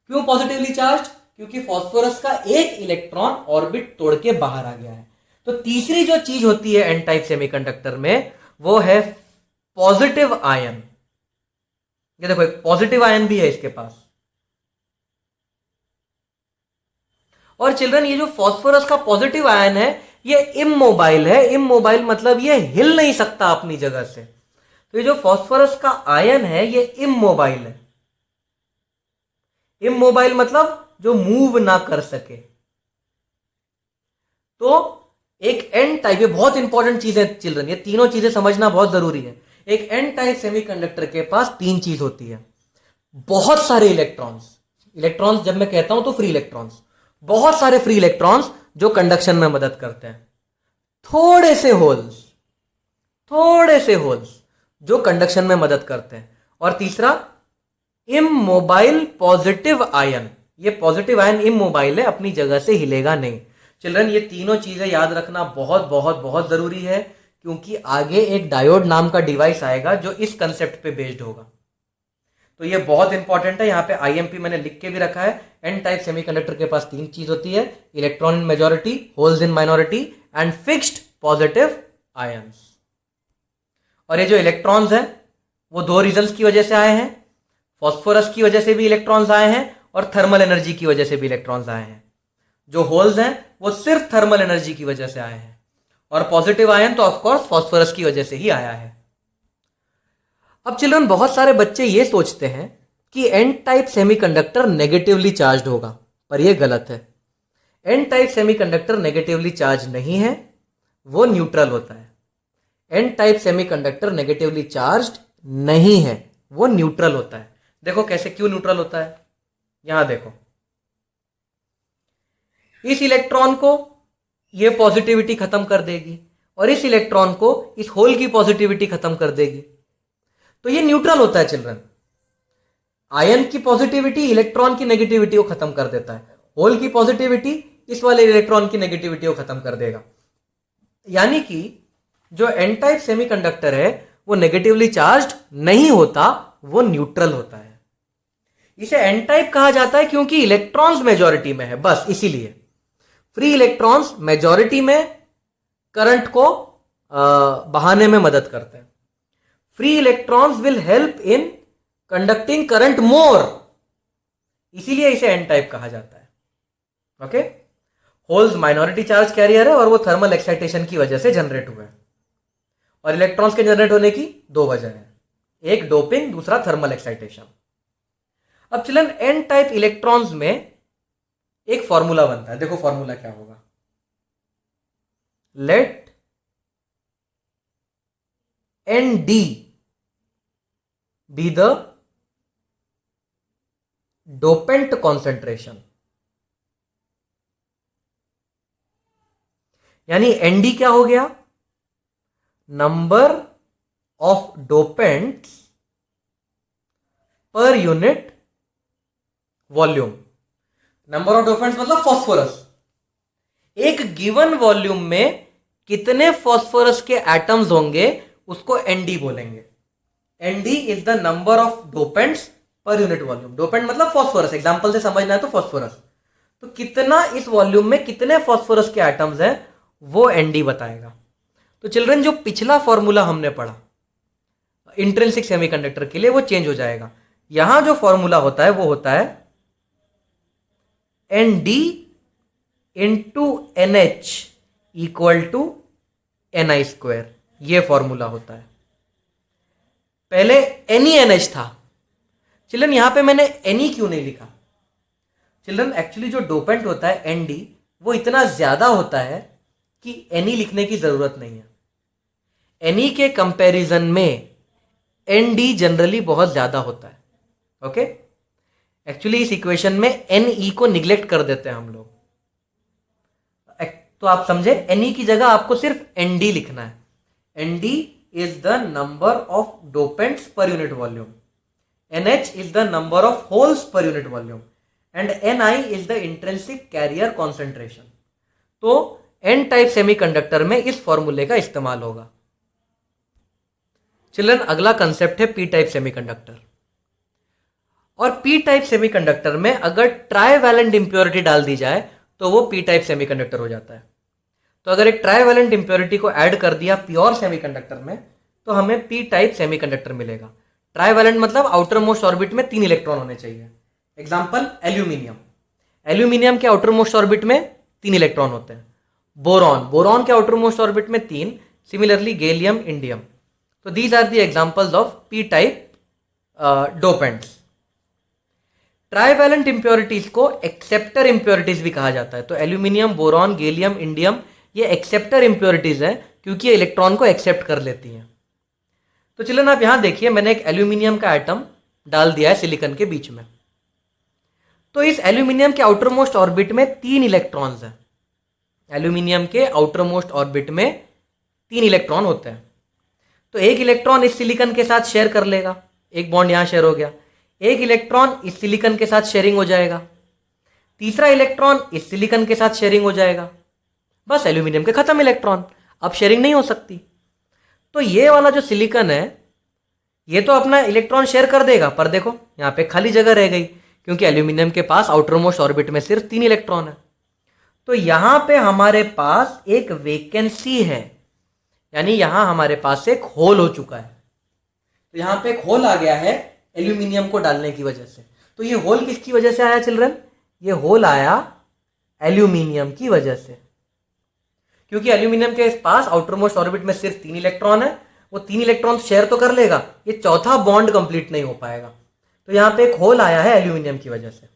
क्यों पॉजिटिवली चार्ज? क्योंकि फास्फोरस का एक इलेक्ट्रॉन ऑर्बिट तोड़ के बाहर आ गया है। तो तीसरी जो चीज होती है एन टाइप सेमीकंडक्टर में, वो है पॉजिटिव आयन। ये देखो, एक पॉजिटिव आयन भी है इसके पास। और चिल्ड्रन ये जो फास्फोरस का पॉजिटिव आयन है, ये इमोबाइल है। इमोबाइल मतलब ये हिल नहीं सकता अपनी जगह से। तो ये जो फास्फोरस का आयन है, ये इमोबाइल है। इमोबाइल मतलब जो मूव ना कर सके। तो एक एन टाइप, ये बहुत इंपॉर्टेंट चीज है चिल्ड्रन, ये तीनों चीजें समझना बहुत जरूरी है। एक एन टाइप सेमीकंडक्टर के पास 3 चीज होती है, बहुत सारे इलेक्ट्रॉन्स। इलेक्ट्रॉन्स जब मैं कहता हूं तो फ्री इलेक्ट्रॉन्स, बहुत सारे फ्री इलेक्ट्रॉन्स जो कंडक्शन में मदद करते हैं, थोड़े से होल्स जो कंडक्शन में मदद करते हैं, और तीसरा इमोबाइल पॉजिटिव आयन। ये पॉजिटिव आयन इमोबाइल है, अपनी जगह से हिलेगा नहीं। चिल्ड्रन ये तीनों चीजें याद रखना बहुत बहुत बहुत जरूरी है, क्योंकि आगे एक डायोड नाम का डिवाइस आएगा जो इस कंसेप्ट पे बेस्ड होगा। तो ये बहुत इंपॉर्टेंट है। यहाँ पे आईएमपी मैंने लिख के भी रखा है। एन टाइप सेमीकंडक्टर के पास 3 चीज होती है, electron in majority, holes in minority and fixed positive ions. और ये जो इलेक्ट्रॉन्स हैं वो 2 रीजंस की वजह से आए हैं, फास्फोरस की वजह से भी इलेक्ट्रॉन्स आए हैं और थर्मल एनर्जी की वजह से भी इलेक्ट्रॉन्स आए हैं। जो होल्स हैं वो सिर्फ थर्मल एनर्जी की वजह से आए हैं, और पॉजिटिव आयन तो ऑफकोर्स फास्फोरस की वजह से ही आया है। अब चिल्ड्रन बहुत सारे बच्चे ये सोचते हैं कि N type semiconductor negatively charged होगा। पर यह गलत है। N type semiconductor negatively charge नहीं है, वो न्यूट्रल होता है। N type semiconductor negatively charged नहीं है, वो न्यूट्रल होता है। देखो कैसे, क्यों न्यूट्रल होता है, यहां देखो, इस इलेक्ट्रॉन को ये पॉजिटिविटी खत्म कर देगी और इस इलेक्ट्रॉन को इस होल की पॉजिटिविटी खत्म कर देगी, तो ये न्यूट्रल होता है चिल्ड्रन। आयन की पॉजिटिविटी इलेक्ट्रॉन की नेगेटिविटी को खत्म कर देता है, होल की पॉजिटिविटी इस वाले इलेक्ट्रॉन की नेगेटिविटी को खत्म कर देगा। यानी कि जो एन टाइप सेमीकंडक्टर है वो नेगेटिवली चार्ज्ड नहीं होता, वो न्यूट्रल होता है। इसे एन टाइप कहा जाता है क्योंकि इलेक्ट्रॉन्स मेजॉरिटी में है, बस इसीलिए। फ्री इलेक्ट्रॉन्स मेजॉरिटी में करंट को बहाने में मदद करते हैं। Free electrons will help in conducting current मोर, इसीलिए इसे एन टाइप कहा जाता है। Okay, holes minority charge carrier है और वो थर्मल एक्साइटेशन की वजह से जनरेट हुए हैं। और इलेक्ट्रॉन्स के जनरेट होने की दो वजह है, एक डोपिंग, दूसरा थर्मल एक्साइटेशन। अब चिल्ड्रन एन टाइप इलेक्ट्रॉन्स में एक फॉर्मूला बनता है, देखो फॉर्मूला क्या होगा। Let N D be the dopant concentration, यानी एनडी क्या हो गया, number of dopants per unit volume. Number of dopants मतलब फॉस्फोरस। एक गिवन वॉल्यूम में कितने फॉस्फोरस के एटम्स होंगे उसको एनडी बोलेंगे। ND is the number of dopants per unit volume. Dopant मतलब फॉस्फोरस, एग्जांपल से समझना है तो फॉस्फोरस, तो कितना इस वॉल्यूम में कितने फॉस्फोरस के एटम्स हैं वो एनडी बताएगा। तो चिल्ड्रन जो पिछला फॉर्मूला हमने पढ़ा इंट्रिंसिक सेमीकंडक्टर के लिए वो चेंज हो जाएगा। यहां जो फॉर्मूला होता है वो होता है N D into N H equal to N I square, ये फॉर्मूला होता है। पहले एन ई एन एच था। चिल्ड्रन यहां पे मैंने एन ई क्यों नहीं लिखा, चिल्ड्रन एक्चुअली जो डोपेंट होता है एन डी वो इतना ज्यादा होता है कि एन ई लिखने की जरूरत नहीं है। एन ई के कंपैरिजन में एन डी जनरली बहुत ज्यादा होता है। ओके, एक्चुअली इस इक्वेशन में एन ई को निग्लेक्ट कर देते हैं हम लोग, तो आप समझे एन ई की जगह आपको सिर्फ एन डी लिखना है। N D is the number of dopants per unit volume, N H is the number of holes per unit volume and N I is the intrinsic carrier concentration. तो N type semiconductor में इस फॉर्मूले का इस्तेमाल होगा। Children अगला concept है P type semiconductor. और पी टाइप सेमीकंडक्टर में अगर ट्राईवैलेंट इंप्योरिटी डाल दी जाए तो वो पी टाइप सेमीकंडक्टर हो जाता है। तो अगर एक ट्राईवैलेंट इंप्योरिटी को ऐड कर दिया प्योर सेमीकंडक्टर में तो हमें पी टाइप सेमीकंडक्टर मिलेगा। ट्राईवैलेंट मतलब आउटर मोस्ट ऑर्बिट में 3 इलेक्ट्रॉन होने चाहिए। एग्जांपल एल्यूमिनियम, एल्यूमिनियम के आउटर मोस्ट ऑर्बिट में 3 इलेक्ट्रॉन होते हैं। बोरॉन, बोरॉन के आउटर मोस्ट ऑर्बिट में 3, सिमिलरली गैलियम, इंडियम। तो these are the examples of P type dopants. Trivalent impurities को एक्सेप्टर इंप्योरिटीज भी कहा जाता है। तो एल्यूमिनियम, बोरॉन, गैलियम, इंडियम ये एक्सेप्टर इंप्योरिटीज है क्योंकि ये इलेक्ट्रॉन को एक्सेप्ट कर लेती हैं। तो चलो आप यहां देखिए, मैंने एक एल्यूमिनियम का एटम डाल दिया है सिलिकॉन के बीच में। तो इस एल्यूमिनियम के आउटर मोस्ट ऑर्बिट में 3 इलेक्ट्रॉन्स हैं। एल्यूमिनियम के आउटर मोस्ट ऑर्बिट में 3 इलेक्ट्रॉन होते हैं। तो एक इलेक्ट्रॉन इस सिलिकॉन के साथ शेयर कर लेगा, एक बॉन्ड यहां शेयर हो गया। एक इलेक्ट्रॉन इस सिलिकॉन के साथ शेयरिंग हो जाएगा, तीसरा इलेक्ट्रॉन इस सिलिकॉन के साथ शेयरिंग हो जाएगा। बस एल्यूमिनियम के खत्म इलेक्ट्रॉन, अब शेयरिंग नहीं हो सकती। तो ये वाला जो सिलिकॉन है ये तो अपना इलेक्ट्रॉन शेयर कर देगा, पर देखो यहां पे खाली जगह रह गई क्योंकि एल्यूमिनियम के पास आउटर मोस्ट ऑर्बिट में सिर्फ 3 इलेक्ट्रॉन है। तो यहां पे हमारे पास एक वैकेंसी है, यानी यहां हमारे पास एक होल हो चुका है। तो यहां पे एक होल आ गया है एल्यूमिनियम को डालने की वजह से। तो ये होल किसकी वजह से आया चिल्ड्रन? ये होल आया एल्यूमिनियम की वजह से, क्योंकि एल्यूमिनियम के पास आउटर मोस्ट ऑर्बिट में सिर्फ 3 इलेक्ट्रॉन है। वो 3 इलेक्ट्रॉन शेयर तो कर लेगा, ये चौथा बॉन्ड कंप्लीट नहीं हो पाएगा। तो यहां पे एक होल आया है एल्यूमिनियम की वजह से।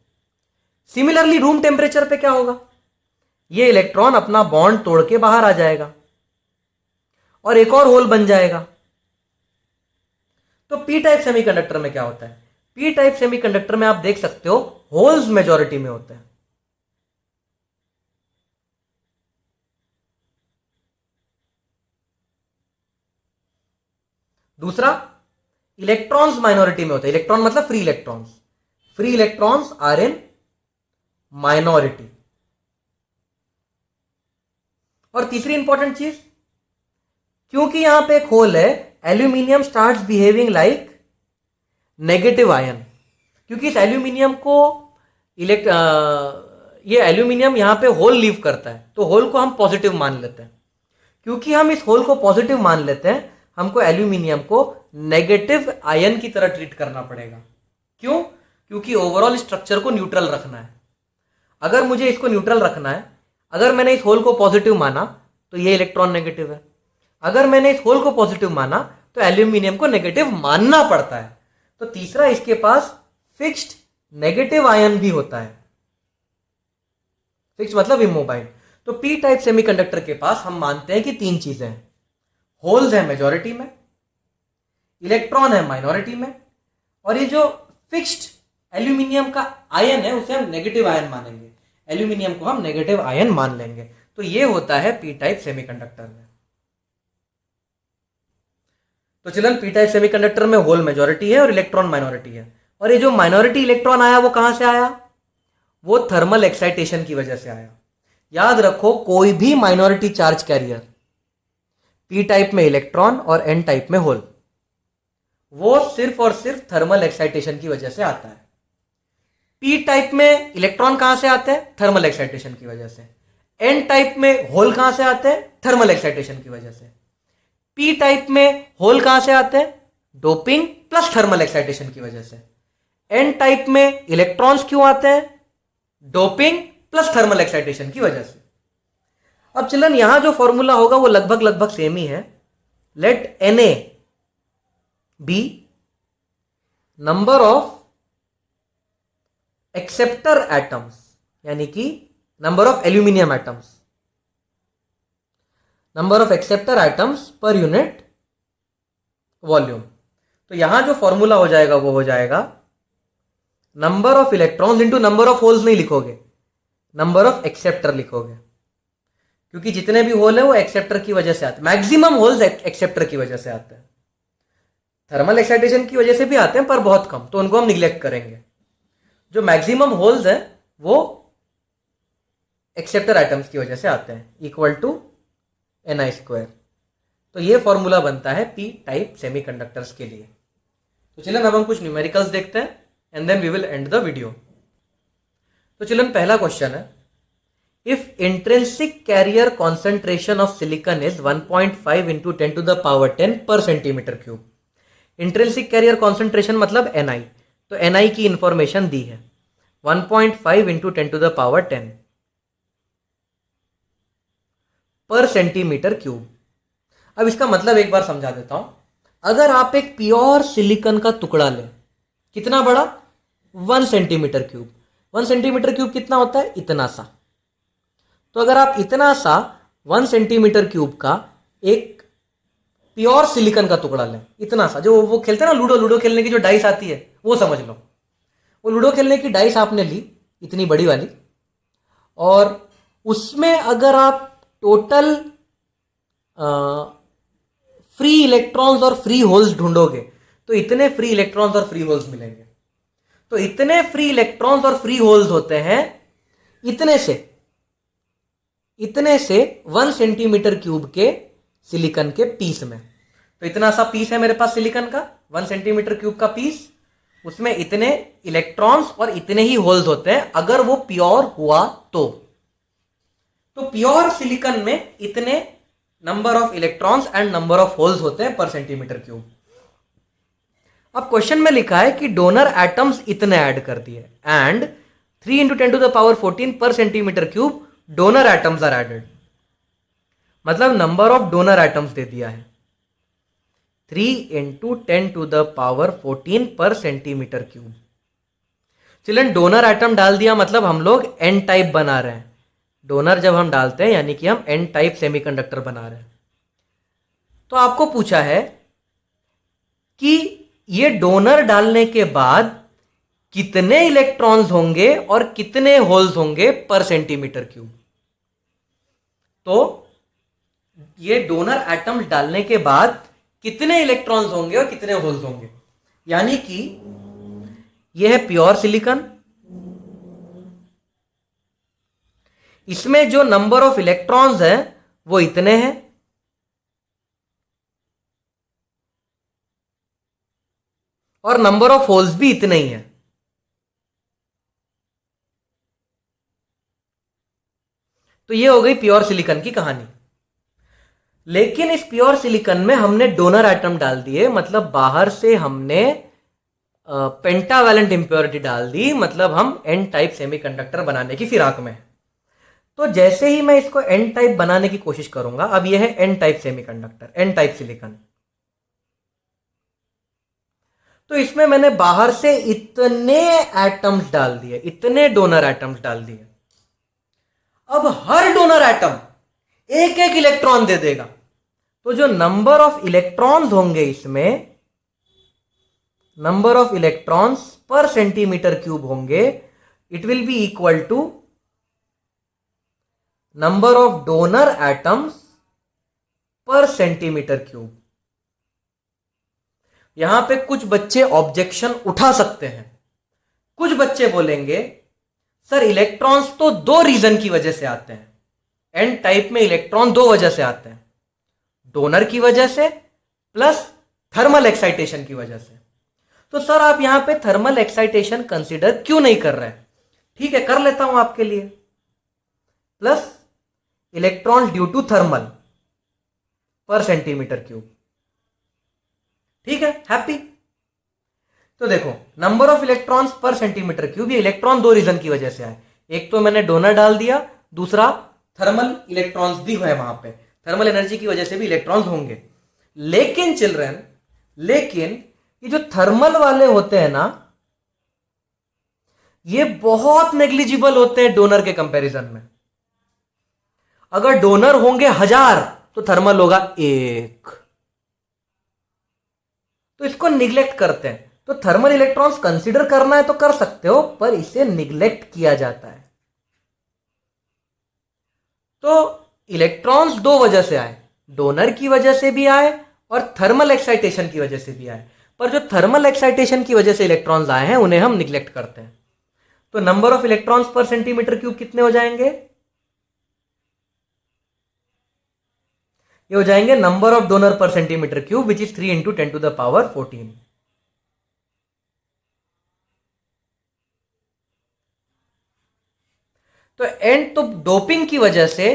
सिमिलरली रूम टेम्परेचर पे क्या होगा, ये इलेक्ट्रॉन अपना बॉन्ड तोड़ के बाहर आ जाएगा और एक और होल बन जाएगा। तो पी टाइप सेमीकंडक्टर में क्या होता है, पी टाइप सेमीकंडक्टर में आप देख सकते हो होल्स मेजॉरिटी में होते हैं। दूसरा, इलेक्ट्रॉन्स माइनॉरिटी में होते हैं। इलेक्ट्रॉन मतलब free electrons, free electrons are in minority. और तीसरी इंपॉर्टेंट चीज, क्योंकि यहां पे एक होल है, aluminium starts behaving like negative ion. क्योंकि इस एल्यूमिनियम को ये एल्यूमिनियम यहां पे होल लीव करता है, तो होल को हम पॉजिटिव मान लेते हैं। क्योंकि हम इस होल को पॉजिटिव मान लेते हैं, हमको एल्यूमिनियम को नेगेटिव आयन की तरह ट्रीट करना पड़ेगा। क्यों? क्योंकि ओवरऑल स्ट्रक्चर को न्यूट्रल रखना है। अगर मुझे इसको न्यूट्रल रखना है, अगर मैंने इस होल को पॉजिटिव माना तो ये इलेक्ट्रॉन नेगेटिव है, अगर मैंने इस होल को पॉजिटिव माना तो एल्यूमिनियम को नेगेटिव मानना पड़ता है। तो तीसरा, इसके पास फिक्स्ड नेगेटिव आयन भी होता है। फिक्स्ड मतलब इमोबाइल। तो पी टाइप सेमीकंडक्टर के पास हम मानते हैं कि तीन चीजें हैं, होल्स है मेजॉरिटी में, इलेक्ट्रॉन है माइनॉरिटी में, और ये जो फिक्स्ड एल्यूमिनियम का आयन है उसे हम नेगेटिव आयन मानेंगे, एल्यूमिनियम को हम नेगेटिव आयन मान लेंगे। तो ये होता है पी टाइप सेमीकंडक्टर में। तो चलन, पी टाइप सेमीकंडक्टर में होल मेजॉरिटी है और इलेक्ट्रॉन माइनॉरिटी है। और ये जो माइनॉरिटी इलेक्ट्रॉन आया वो कहां से आया, वो थर्मल एक्साइटेशन की वजह से आया। याद रखो, कोई भी minority charge carrier, P type में इलेक्ट्रॉन और एन टाइप में होल, वो सिर्फ और सिर्फ थर्मल एक्साइटेशन की वजह से आता है। पी टाइप में इलेक्ट्रॉन कहां से आते हैं, थर्मल एक्साइटेशन की वजह से। एन टाइप में होल कहां से आते हैं, थर्मल एक्साइटेशन की वजह से। पी टाइप में होल कहां से आते हैं, डोपिंग प्लस थर्मल एक्साइटेशन की वजह से। एन टाइप में इलेक्ट्रॉन्स क्यों आते हैं, डोपिंग प्लस थर्मल एक्साइटेशन की वजह से। अब चलन, यहां जो फॉर्मूला होगा वो लगभग लगभग सेम ही है। Let Na be number of acceptor atoms, यानी कि number of aluminium atoms, number of acceptor atoms per unit volume. तो यहां जो फॉर्मूला हो जाएगा वो हो जाएगा number of electrons into number of holes नहीं लिखोगे, नंबर ऑफ एक्सेप्टर लिखोगे। क्योंकि जितने भी होल है वो एक्सेप्टर की वजह से आते हैं, मैक्सिमम होल्स एक्सेप्टर की वजह से आते हैं। थर्मल एक्साइटेशन की वजह से भी आते हैं पर बहुत कम, तो उनको हम निग्लेक्ट करेंगे। जो मैक्सिमम होल्स है वो एक्सेप्टर एटम्स की वजह से आते हैं, इक्वल टू Ni²। तो ये फॉर्मूला बनता है पी टाइप सेमीकंडक्टर्स के लिए। तो चलन, अब हम कुछ न्यूमेरिकल्स देखते हैं and then we will end the video. तो चलन, पहला क्वेश्चन है, if intrinsic carrier concentration of silicon is 1.5 into 10 to the power 10 per centimetre cube. Intrinsic carrier concentration मतलब Ni, तो Ni की इंफॉर्मेशन दी है 1.5 into 10 to the power 10 per centimetre cube. अब इसका मतलब एक बार समझा देता हूं। अगर आप एक प्योर सिलिकॉन का टुकड़ा लें, कितना बड़ा, 1 सेंटीमीटर क्यूब। 1 सेंटीमीटर क्यूब कितना होता है, इतना सा। तो अगर आप इतना सा 1 सेंटीमीटर क्यूब का एक प्योर सिलिकॉन का टुकड़ा लें, इतना सा, जो वो खेलते हैं ना लूडो, लूडो खेलने की जो डाइस आती है वो समझ लो। वो लूडो खेलने की डाइस आपने ली, इतनी बड़ी वाली, और उसमें अगर आप टोटल फ्री इलेक्ट्रॉन्स और फ्री होल्स ढूंढोगे तो इतने फ्री इलेक्ट्रॉन्स और फ्री होल्स मिलेंगे। तो इतने फ्री इलेक्ट्रॉन्स और फ्री होल्स होते हैं इतने से 1 सेंटीमीटर क्यूब के सिलिकॉन के पीस में। तो इतना सा पीस है मेरे पास सिलिकॉन का, 1 सेंटीमीटर क्यूब का पीस, उसमें इतने इलेक्ट्रॉन्स और इतने ही होल्स होते हैं अगर वो प्योर हुआ तो प्योर सिलिकॉन में इतने number of electrons and number of holes होते हैं पर सेंटीमीटर क्यूब। अब क्वेश्चन में लिखा है कि डोनर एटम्स इतने ऐड कर दिए and 3 into 10 to the power 14 per centimetre cube donor atoms are added. मतलब नंबर ऑफ डोनर एटम्स दे दिया है 3 into 10 to the power 14 per centimetre cube. Children donor atom डाल दिया मतलब हम लोग एन टाइप बना रहे हैं। डोनर जब हम डालते हैं यानी कि हम एन टाइप सेमीकंडक्टर बना रहे हैं। तो आपको पूछा है कि ये डोनर डालने के बाद कितने इलेक्ट्रॉन्स होंगे और कितने होल्स होंगे पर सेंटीमीटर क्यूब। तो ये डोनर एटम्स डालने के बाद कितने इलेक्ट्रॉन्स होंगे और कितने होल्स होंगे, यानी कि यह है प्योर सिलिकॉन। इसमें जो नंबर ऑफ इलेक्ट्रॉन्स है वो इतने हैं, और नंबर ऑफ होल्स भी इतने ही हैं। तो ये हो गई प्योर सिलिकॉन की कहानी। लेकिन इस प्योर सिलिकॉन में हमने डोनर एटम डाल दिए, मतलब बाहर से हमने पेंटावैलेंट इंप्योरिटी डाल दी, मतलब हम एन टाइप सेमीकंडक्टर बनाने की फिराक में। तो जैसे ही मैं इसको एन टाइप बनाने की कोशिश करूंगा, अब यह है N type semiconductor, N type silicon. तो इसमें मैंने बाहर से इतने एटम्स डाल दिए, इतने डोनर एटम्स डाल दिए। अब हर डोनर एटम एक एक इलेक्ट्रॉन दे देगा। तो जो नंबर ऑफ इलेक्ट्रॉन्स होंगे इसमें, number of electrons per centimetre cube होंगे, it will be equal to number of donor atoms per centimetre cube. यहां पे कुछ बच्चे ऑब्जेक्शन उठा सकते हैं। कुछ बच्चे बोलेंगे सर इलेक्ट्रॉन्स तो दो रीजन की वजह से आते हैं, एन टाइप में इलेक्ट्रॉन दो वजह से आते हैं, डोनर की वजह से प्लस थर्मल एक्साइटेशन की वजह से। तो सर आप यहां पे थर्मल एक्साइटेशन कंसीडर क्यों नहीं कर रहे? ठीक है, कर लेता हूं आपके लिए। Plus electron due to thermal per centimetre cube. ठीक है, हैप्पी। तो देखो number of electrons per centimetre cube, ये इलेक्ट्रॉन दो रीजन की वजह से आए। एक तो मैंने डोनर डाल दिया, दूसरा थर्मल इलेक्ट्रॉन्स भी है, वहां पे थर्मल एनर्जी की वजह से भी इलेक्ट्रॉन्स होंगे। लेकिन चिल्ड्रन, लेकिन ये जो थर्मल वाले होते हैं ना, ये बहुत नेग्लिजिबल होते हैं डोनर के कंपैरिजन में। अगर डोनर होंगे 1000 तो थर्मल होगा 1। तो इसको निग्लेक्ट करते हैं। तो थर्मल इलेक्ट्रॉन्स कंसीडर करना है तो कर सकते हो, पर इसे निग्लेक्ट किया जाता है। तो इलेक्ट्रॉन्स दो वजह से आए, डोनर की वजह से भी आए और थर्मल एक्साइटेशन की वजह से भी आए। पर जो थर्मल एक्साइटेशन की वजह से इलेक्ट्रॉन्स आए हैं उन्हें हम निग्लेक्ट करते हैं। तो number of electrons per centimetre cube कितने हो जाएंगे? ये हो जाएंगे नंबर ऑफ डोनर पर सेंटीमीटर क्यूब विच इज 3 × 10⁻14। तो एंड तो डोपिंग की वजह से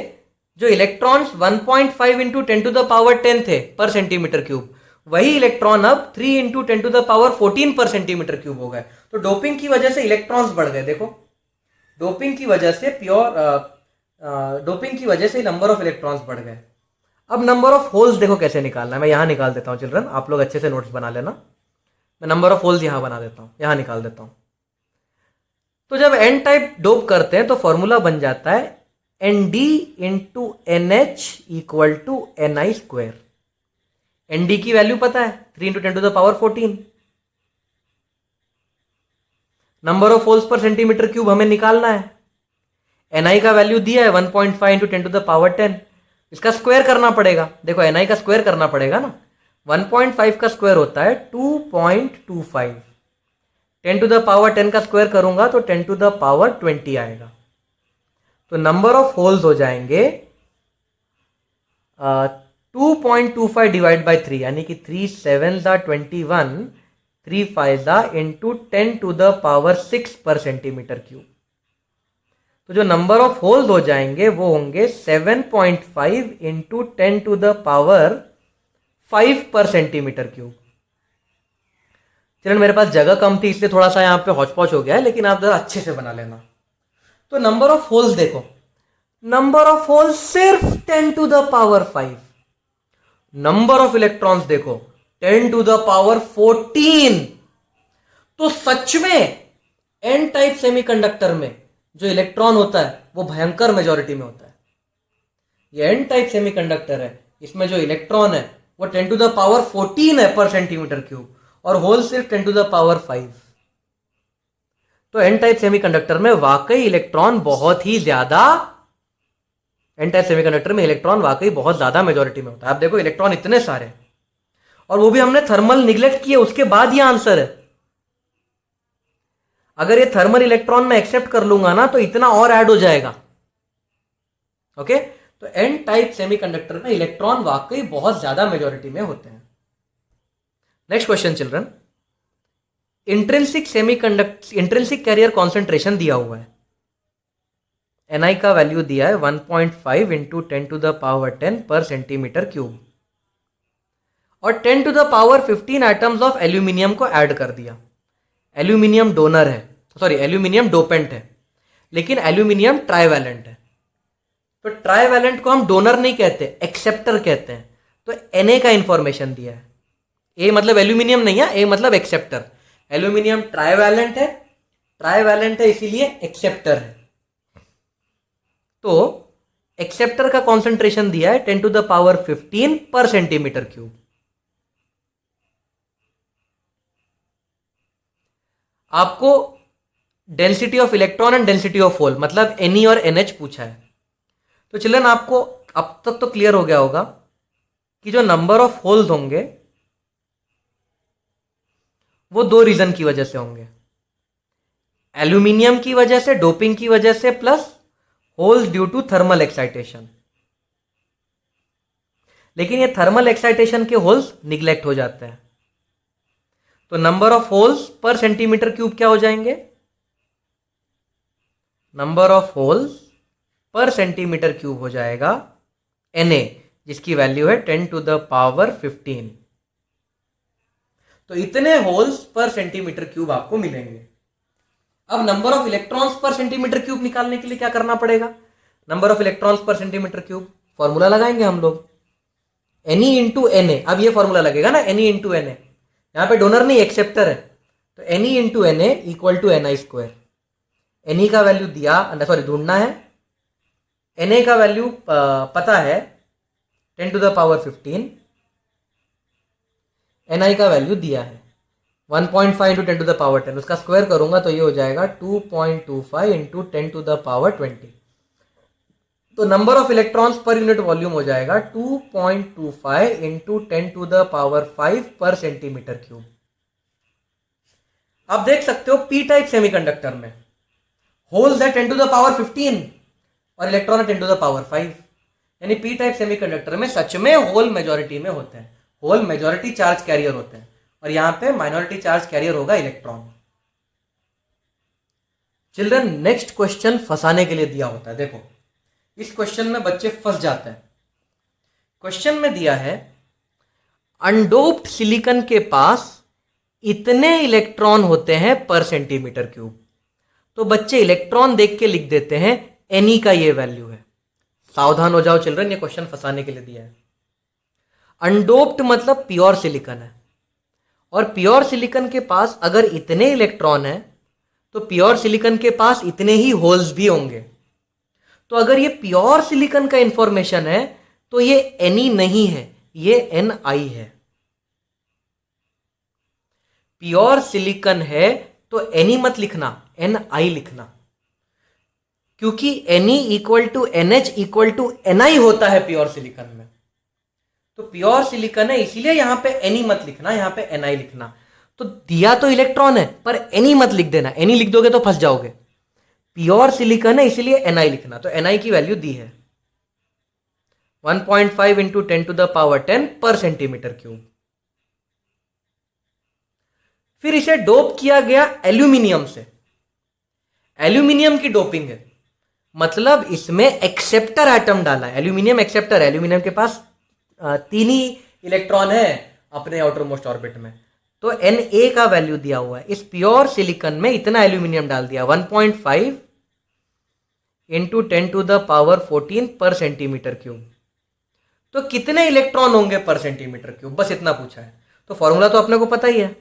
जो इलेक्ट्रॉन्स 1.5 × 10⁻10 थे पर सेंटीमीटर क्यूब, वही इलेक्ट्रॉन अब 3 × 10⁻14 पर सेंटीमीटर क्यूब हो गए। तो डोपिंग की वजह से इलेक्ट्रॉन्स बढ़ गए। देखो डोपिंग की वजह से डोपिंग की वजह से नंबर ऑफ इलेक्ट्रॉन्स बढ़ गए। अब नंबर ऑफ होल्स देखो कैसे निकालना है, मैं यहां निकाल देता हूं चिल्ड्रन, आप लोग अच्छे से नोट्स बना लेना। मैं नंबर ऑफ होल्स यहां बना देता हूं, यहां निकाल देता हूं। तो जब एन टाइप डोप करते हैं तो फॉर्मूला बन जाता है ND × NH = Ni²। ND की वैल्यू पता है 3 × 10⁻14। Number of holes per centimetre cube हमें निकालना है। Ni का वैल्यू दिया है 1.5 × 10⁻10। इसका स्क्वायर करना पड़ेगा। देखो Ni का स्क्वायर करना पड़ेगा ना, 1.5 का स्क्वायर होता है 2.25। 10⁻10 का स्क्वायर करूंगा तो 10⁻20 आएगा। तो नंबर ऑफ होल्स हो जाएंगे 2.25 डिवाइड बाई 3, यानी कि 3 7 21, 3 5 × 10⁻6 पर सेंटीमीटर क्यूब। तो जो नंबर ऑफ होल्स हो जाएंगे वो होंगे 7.5 × 10⁻5 पर सेंटीमीटर क्यूब। चलो मेरे पास जगह कम थी इसलिए थोड़ा सा यहां पे हौच पौच हो गया है, लेकिन आप जरा अच्छे से बना लेना। तो नंबर ऑफ होल्स देखो, नंबर ऑफ होल्स सिर्फ 10⁻5। नंबर ऑफ इलेक्ट्रॉन्स देखो 10⁻14। तो सच में एन टाइप सेमीकंडक्टर में जो इलेक्ट्रॉन होता है वो भयंकर मेजॉरिटी में होता है। ये एन टाइप सेमीकंडक्टर है, इसमें जो इलेक्ट्रॉन है वो 10 टू द पावर 14 है पर सेंटीमीटर क्यूब, और होल सिर्फ 10 टू द पावर 5। तो एन टाइप सेमीकंडक्टर में वाकई इलेक्ट्रॉन बहुत ही ज्यादा, एन टाइप सेमीकंडक्टर में इलेक्ट्रॉन वाकई बहुत ज्यादा मेजॉरिटी में होता है। आप देखो इलेक्ट्रॉन इतने सारे, और वो भी हमने थर्मल निग्लेक्ट किए, उसके बाद ये आंसर है। अगर ये थर्मल इलेक्ट्रॉन में एक्सेप्ट कर लूंगा ना तो इतना और ऐड हो जाएगा। ओके, तो एन टाइप सेमीकंडक्टर में इलेक्ट्रॉन वाकई बहुत ज्यादा मेजॉरिटी में होते हैं। Next question children, intrinsic carrier concentration दिया हुआ है, Ni का वैल्यू दिया है 1.5 into 10 to the power 10 per centimetre cube, और 10 to the power 15 atoms of aluminium को ऐड कर दिया। एल्यूमिनियम डोनर है, सॉरी एल्यूमिनियम डोपेंट है, लेकिन एल्यूमिनियम ट्राइवैलेंट है। तो ट्राइवैलेंट को हम डोनर नहीं कहते, एक्सेप्टर कहते हैं। तो Na का इंफॉर्मेशन दिया है, ए मतलब एल्यूमिनियम नहीं है, ए मतलब एक्सेप्टर। एल्यूमिनियम ट्राइवैलेंट है इसीलिए एक्सेप्टर है। तो एक्सेप्टर का कॉन्सेंट्रेशन दिया है 10 to the power 15 per centimetre cube. आपको density of electron and density of hole मतलब Ni और NH पूछा है। तो चिल्ड्रन आपको अब तक तो क्लियर हो गया होगा कि जो नंबर ऑफ होल्स होंगे वो दो रीजन की वजह से होंगे, एल्यूमिनियम की वजह से, डोपिंग की वजह से, plus holes due to thermal excitation. लेकिन ये थर्मल एक्साइटेशन के होल्स निग्लेक्ट हो जाते हैं। तो number of holes per centimetre cube क्या हो जाएंगे? Number of holes per centimetre cube हो जाएगा Na, जिसकी वैल्यू है 10 टू द पावर 15। तो इतने होल्स पर सेंटीमीटर क्यूब आपको मिलेंगे। अब number of electrons per centimetre cube निकालने के लिए क्या करना पड़ेगा? Number of electrons per centimetre cube formula लगाएंगे हम लोग, Ne इंटू Na। अब ये फॉर्मूला लगेगा ना, Ne इंटू Na, यहां पे डोनर नहीं एक्सेप्टर है, तो Ne into Na equal to Ni square. Ne का वैल्यू दिया, सॉरी ढूंढना है, Na का वैल्यू पता है 10 टू द पावर 15, Ni का वैल्यू दिया है 1.5 इंटू 10 टू द पावर 10, उसका स्क्वायर करूंगा तो ये हो जाएगा 2.25 इंटू 10 टू द पावर 20। तो number of electrons per unit volume हो जाएगा 2.25 इंटू 10 टू द पावर 5 पर सेंटीमीटर क्यूब। आप देख सकते हो पी टाइप सेमीकंडक्टर में होल्स है 10 टू द पावर 15 और इलेक्ट्रॉन है 10 टू द पावर 5, यानी पी टाइप सेमीकंडक्टर में सच में होल मेजॉरिटी में होते हैं, होल मेजॉरिटी चार्ज कैरियर होते हैं, और यहां पे माइनॉरिटी चार्ज कैरियर होगा इलेक्ट्रॉन। चिल्ड्रन नेक्स्ट क्वेश्चन फंसाने के लिए दिया होता है। देखो इस क्वेश्चन में बच्चे फंस जाते हैं। क्वेश्चन में दिया है अनडोप्ड सिलिकॉन के पास इतने इलेक्ट्रॉन होते हैं पर सेंटीमीटर क्यूब। तो बच्चे इलेक्ट्रॉन देख के लिख देते हैं Ne का ये वैल्यू है। सावधान हो जाओ चिल्ड्रन, ये क्वेश्चन फंसाने के लिए दिया है। अनडोप्ड मतलब प्योर सिलिकॉन है, और प्योर सिलिकॉन के पास अगर इतने इलेक्ट्रॉन है तो प्योर सिलिकॉन के पास इतने ही होल्स भी होंगे। तो अगर ये प्योर सिलिकॉन का इंफॉर्मेशन है तो ये Ne नहीं है, ये Ni है। प्योर सिलिकॉन है तो Ne मत लिखना, Ni लिखना, क्योंकि Ne equal to NH equal to Ni होता है प्योर सिलिकॉन में। तो प्योर सिलिकॉन है इसीलिए यहां पे Ne मत लिखना, यहां पे Ni लिखना। तो दिया तो इलेक्ट्रॉन है पर Ne मत लिख देना, Ne लिख दोगे तो फंस जाओगे। प्योर सिलिकॉन है इसीलिए Ni लिखना। तो Ni की वैल्यू दी है 1.5 into 10 to the power 10 per centimetre cube. फिर इसे डोप किया गया एल्यूमिनियम से। एल्यूमिनियम की डोपिंग है, मतलब इसमें एक्सेप्टर एटम डाला है। एल्यूमिनियम एक्सेप्टर है, एल्यूमिनियम के पास 3 ही इलेक्ट्रॉन है अपने आउटर मोस्ट ऑर्बिट में। तो Na का वैल्यू दिया हुआ है, इस प्योर सिलिकॉन में इतना एल्यूमिनियम डाल दिया 1.5 into 10 to the power 14 per centimetre cube. तो कितने इलेक्ट्रॉन होंगे पर सेंटीमीटर क्यूब, बस इतना पूछा है। तो फॉर्मूला तो अपने को पता ही है,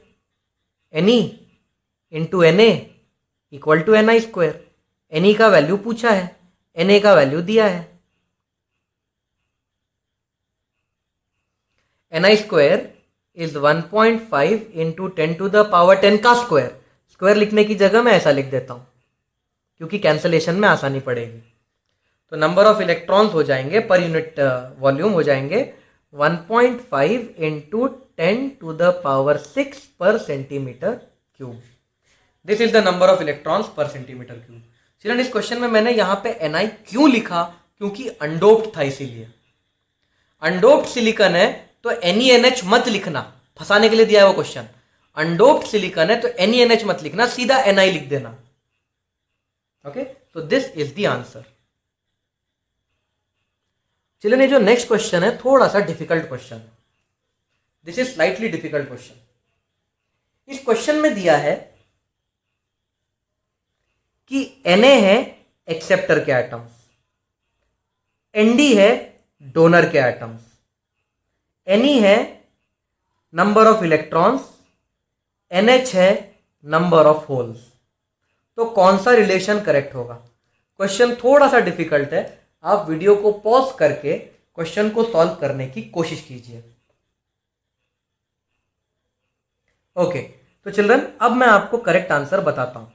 Ne into Na equal to N I square. N E का वैल्यू पूछा है, एन ए का वैल्यू दिया है। N I square is 1.5 into 10⁻10 का स्क्वायर। स्क्वायर लिखने की जगह मैं ऐसा लिख देता हूं क्योंकि कैंसलेशन में आसानी पड़ेगी। तो नंबर ऑफ इलेक्ट्रॉन्स हो जाएंगे पर यूनिट वॉल्यूम हो जाएंगे 1.5 इंटू 10⁻6 पर centimetre cube. This is the number of electrons per centimetre cube. Children, इस क्वेश्चन में मैंने यहां पे Ni क्यों लिखा? क्योंकि अनडोप्ड था, इसीलिए। अनडोप्ड सिलिकॉन है तो NeNH मत लिखना, फंसाने के लिए दिया है वो क्वेश्चन। अनडोप्ड सिलिकॉन है तो NeNH मत लिखना, सीधा Ni लिख देना। ओके, तो this is the answer. Children, ये जो नेक्स्ट क्वेश्चन है थोड़ा सा डिफिकल्ट क्वेश्चन है। This is slightly difficult question. इस क्वेश्चन में दिया है कि Na है एक्सेप्टर के एटम्स, Nd है डोनर के एटम्स, Ne है नंबर ऑफ इलेक्ट्रॉन्स, NH है नंबर ऑफ होल्स। तो कौन सा रिलेशन करेक्ट होगा? क्वेश्चन थोड़ा सा डिफिकल्ट है, आप वीडियो को पॉज करके क्वेश्चन को सॉल्व करने की कोशिश कीजिए। ओके, तो चिल्ड्रन अब मैं आपको करेक्ट आंसर बताता हूं।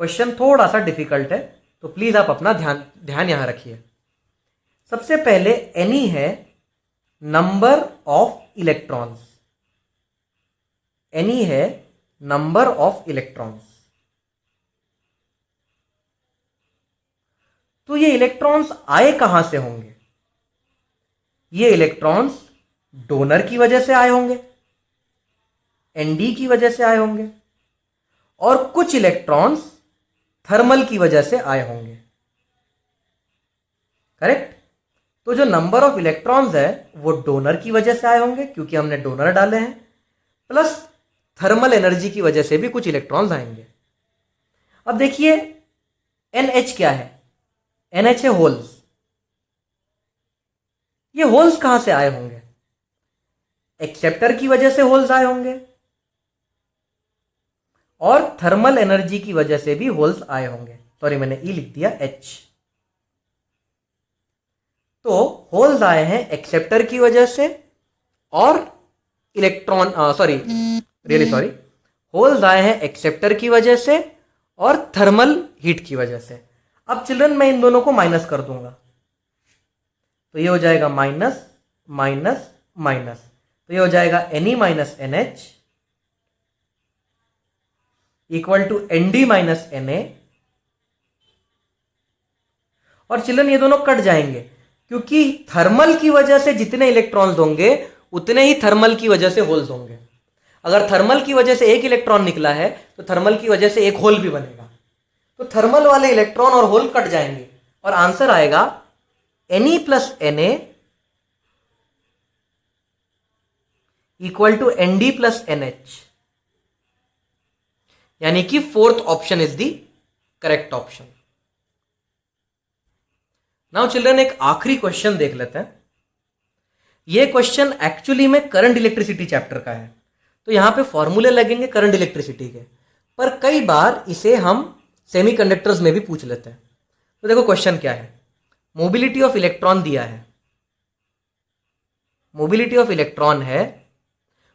क्वेश्चन थोड़ा सा डिफिकल्ट है तो प्लीज आप अपना ध्यान यहां रखिए। सबसे पहले Ni है नंबर ऑफ इलेक्ट्रॉन्स, Ni है नंबर ऑफ इलेक्ट्रॉन्स। तो ये इलेक्ट्रॉन्स आए कहां से होंगे? ये इलेक्ट्रॉन्स डोनर की वजह से आए होंगे, Nd की वजह से आए होंगे, और कुछ इलेक्ट्रॉन्स थर्मल की वजह से आए होंगे। करेक्ट? तो जो नंबर ऑफ इलेक्ट्रॉन्स है वो डोनर की वजह से आए होंगे क्योंकि हमने डोनर डाले हैं, प्लस थर्मल एनर्जी की वजह से भी कुछ इलेक्ट्रॉन्स आएंगे। अब देखिए NH क्या है? NH है होल्स। ये होल्स कहां से आए होंगे? एक्सेप्टर की वजह से होल्स आए होंगे और थर्मल एनर्जी की वजह से भी होल्स आए होंगे। सॉरी, मैंने ई लिख दिया H। तो होल्स आए हैं एक्सेप्टर की वजह से और इलेक्ट्रॉन होल्स आए हैं एक्सेप्टर की वजह से और थर्मल हीट की वजह से। अब चिल्ड्रन मैं इन दोनों को माइनस कर दूंगा, तो ये हो जाएगा माइनस माइनस माइनस, तो ये हो जाएगा Ne minus NH equal to Nd minus Na। और चिल्ड्रन ये दोनों कट जाएंगे क्योंकि थर्मल की वजह से जितने इलेक्ट्रॉन्स होंगे उतने ही थर्मल की वजह से होल्स होंगे। अगर थर्मल की वजह से एक इलेक्ट्रॉन निकला है तो थर्मल की वजह से एक होल भी बनेगा। तो थर्मल वाले इलेक्ट्रॉन और होल कट जाएंगे और आंसर आएगा Ne plus Na equal to Nd plus NH, यानी कि fourth option is the correct option. Now children एक आखिरी क्वेश्चन देख लेते हैं। यह क्वेश्चन एक्चुअली में करंट इलेक्ट्रिसिटी चैप्टर का है, तो यहां पे फॉर्मूले लगेंगे करंट इलेक्ट्रिसिटी के, पर कई बार इसे हम सेमीकंडक्टर्स में भी पूछ लेते हैं। तो देखो क्वेश्चन क्या है। मोबिलिटी ऑफ इलेक्ट्रॉन दिया है, मोबिलिटी ऑफ इलेक्ट्रॉन है,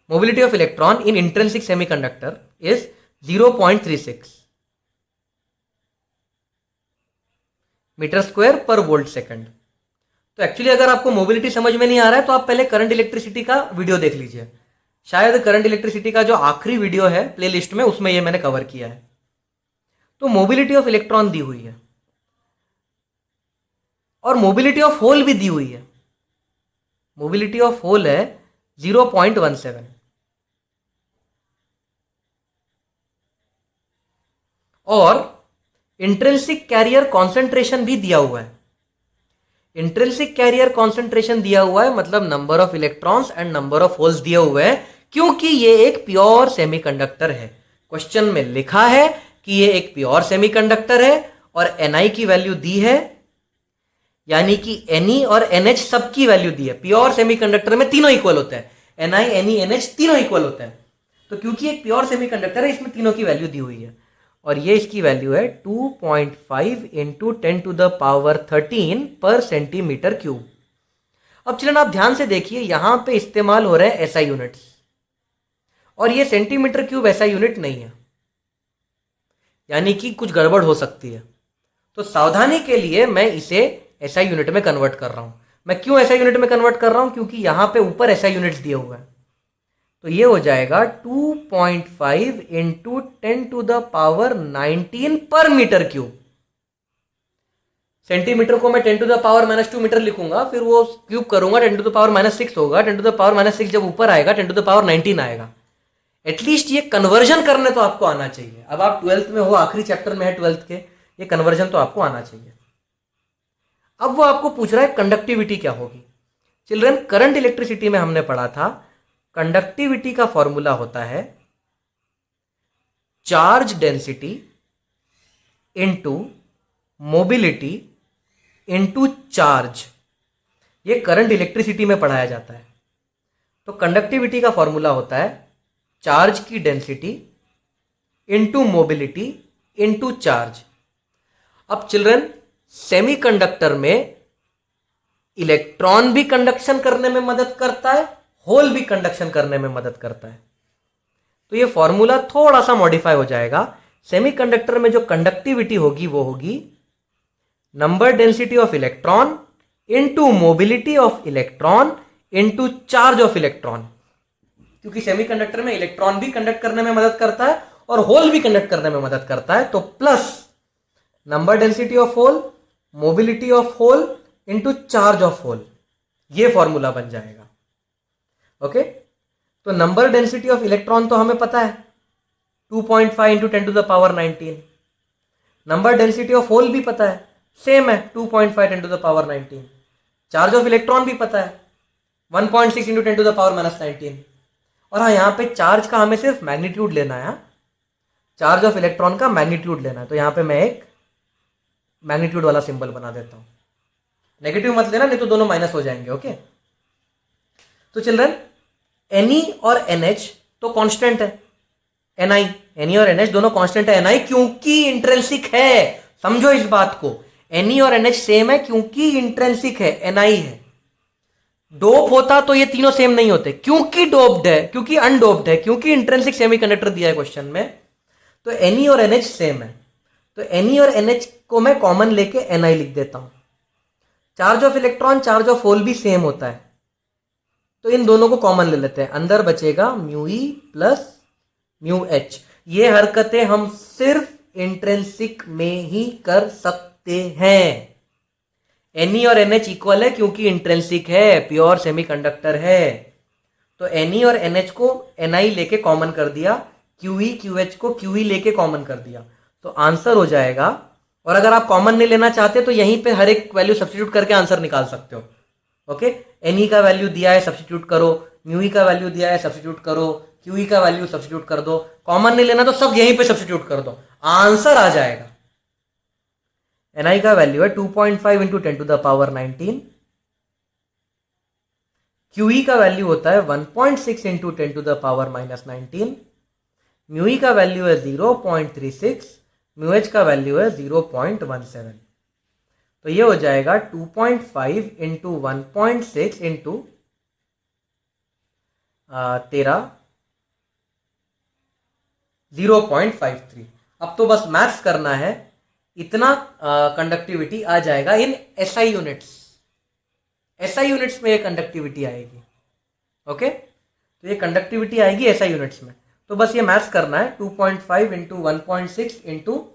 mobility of electron in intrinsic semiconductor is 0.36 metre square per volt second. तो एक्चुअली अगर आपको मोबिलिटी समझ में नहीं आ रहा है तो आप पहले करंट इलेक्ट्रिसिटी का वीडियो देख लीजिए। शायद करंट इलेक्ट्रिसिटी का जो आखिरी वीडियो है प्लेलिस्ट में, उसमें ये मैंने कवर किया है। तो मोबिलिटी ऑफ इलेक्ट्रॉन दी हुई है और मोबिलिटी ऑफ होल भी दी हुई है। मोबिलिटी ऑफ होल है 0.17 और इंट्रिंसिक कैरियर कॉन्सेंट्रेशन भी दिया हुआ है। इंट्रिंसिक कैरियर कॉन्सेंट्रेशन दिया हुआ है मतलब number of electrons and number of holes दिए हुए हैं, क्योंकि ये एक प्योर सेमीकंडक्टर है। क्वेश्चन में लिखा है कि ये एक प्योर सेमीकंडक्टर है और Ni की वैल्यू दी है, यानी कि Ne और NH सबकी वैल्यू दी है। प्योर सेमीकंडक्टर में तीनों इक्वल होते हैं, Ni, Ne, NH तीनों इक्वल होते हैं। तो क्योंकि एक प्योर सेमीकंडक्टर है इसमें तीनों की वैल्यू दी हुई है और ये इसकी वैल्यू है 2.5 इंटू 10⁻13 पर सेंटीमीटर क्यूब। अब चिल्ड्रन आप ध्यान से देखिए, यहां पे इस्तेमाल हो रहे हैं एसआई यूनिट्स और ये सेंटीमीटर क्यूब एसआई यूनिट नहीं है, यानी कि कुछ गड़बड़ हो सकती है। तो सावधानी के लिए मैं इसे एसआई यूनिट में कन्वर्ट कर रहा हूं। मैं क्यों एसआई यूनिट में कन्वर्ट कर रहा हूं? क्योंकि यहां पे ऊपर एसआई यूनिट्स दिए हुए हैं। तो ये हो जाएगा 2.5 इंटू 10⁻19 पर मीटर क्यूब। सेंटीमीटर को मैं 10⁻⁻2 मीटर लिखूंगा, फिर वो क्यूब करूंगा 10⁻⁻6 होगा, 10⁻⁻6 जब ऊपर आएगा 10⁻19 आएगा। एटलीस्ट ये कन्वर्जन करने तो आपको आना चाहिए। अब आप 12th में हो, आखिरी चैप्टर में है 12th के, ये कन्वर्जन तो आपको आना चाहिए। अब वो आपको पूछ रहा है कंडक्टिविटी क्या होगी। चिल्ड्रन, करंट इलेक्ट्रिसिटी में हमने पढ़ा था कंडक्टिविटी का फॉर्मूला होता है charge density into mobility into charge. ये करंट इलेक्ट्रिसिटी में पढ़ाया जाता है। तो कंडक्टिविटी का फॉर्मूला होता है चार्ज की density into mobility into charge. अब चिल्ड्रन, सेमीकंडक्टर में इलेक्ट्रॉन भी कंडक्शन करने में मदद करता है, होल भी कंडक्शन करने में मदद करता है। तो ये फॉर्मूला थोड़ा सा मॉडिफाई हो जाएगा। सेमीकंडक्टर में जो कंडक्टिविटी होगी वो होगी number density of electron into mobility of electron into charge of electron. क्योंकि सेमीकंडक्टर में इलेक्ट्रॉन भी कंडक्ट करने में मदद करता है और होल भी कंडक्ट करने में मदद करता है। तो plus number density of hole, mobility of hole into charge of hole, ये फॉर्मूला बन जाएगा। ओके, तो नंबर डेंसिटी ऑफ इलेक्ट्रॉन तो हमें पता है 2.5 into 10⁻19। Number density of hole भी पता है, सेम है 2.5 10⁻19। चार्ज ऑफ इलेक्ट्रॉन भी पता है 1.6 इंटू 10⁻19। और हाँ, यहाँ पे चार्ज का हमें सिर्फ मैग्नीट्यूड लेना है। चार्ज ऑफ इलेक्ट्रॉन का मैग्नीट्यूड लेना है। तो यहाँ पे मैं एक मैग्नीट्यूड वाला सिंबल बना देता हूँ। नेगेटिव मत लेना, नहीं तो दोनों माइनस हो जाएंगे। ओके, तो चिल्ड्रन, Ni और NH तो कांस्टेंट है। Ni और NH दोनों कांस्टेंट है। Ni क्योंकि इंट्रिंसिक है, समझो इस बात को। Ni और NH सेम है क्योंकि इंट्रिंसिक है, Ni है। डोप होता तो ये तीनों सेम नहीं होते। क्योंकि डोप्ड है, क्योंकि अनडोप्ड है, क्योंकि इंट्रिंसिक सेमीकंडक्टर दिया है क्वेश्चन में, तो Ni और NH सेम है। तो Ni और NH को मैं कॉमन लेके Ni लिख देता हूं। Charge of electron, charge of hole भी सेम होता है, तो इन दोनों को कॉमन ले लेते हैं। अंदर बचेगा mu E plus mu H. ये हरकतें हम सिर्फ इंट्रिंसिक में ही कर सकते हैं। Ni और NH इक्वल है क्योंकि इंट्रिंसिक है, प्योर सेमीकंडक्टर है। तो Ni और NH को Ni लेके कॉमन कर दिया, QE QH को QE लेके कॉमन कर दिया, तो आंसर हो जाएगा। और अगर आप कॉमन नहीं लेना चाहते तो यहीं पे हर एक वैल्यू सब्स्टिट्यूट करके आंसर निकाल सकते हो। ओके, Ni का वैल्यू दिया है, सब्स्टिट्यूट करो। म्यू का वैल्यू दिया है, सब्स्टिट्यूट करो। QE का वैल्यू सब्स्टिट्यूट कर दो। कॉमन नहीं लेना तो सब यहीं पे सब्स्टिट्यूट कर दो, आंसर आ जाएगा। Ni का वैल्यू है 2.5 इंटू 10⁻19। QE का वैल्यू होता है 1.6 इंटू 10⁻⁻19। म्यू का वैल्यू है 0.36, म्यू एच का वैल्यू है 0.17। तो ये हो जाएगा 2.5 इंटू 1.6 इंटू 13 0.53। अब तो बस मैथ्स करना है, इतना कंडक्टिविटी आ जाएगा in SI units. SI units में ये कंडक्टिविटी आएगी। ओके, तो ये कंडक्टिविटी आएगी एसआई यूनिट्स में। तो बस ये मैथ्स करना है, 2.5 इंटू 1.6 इंटू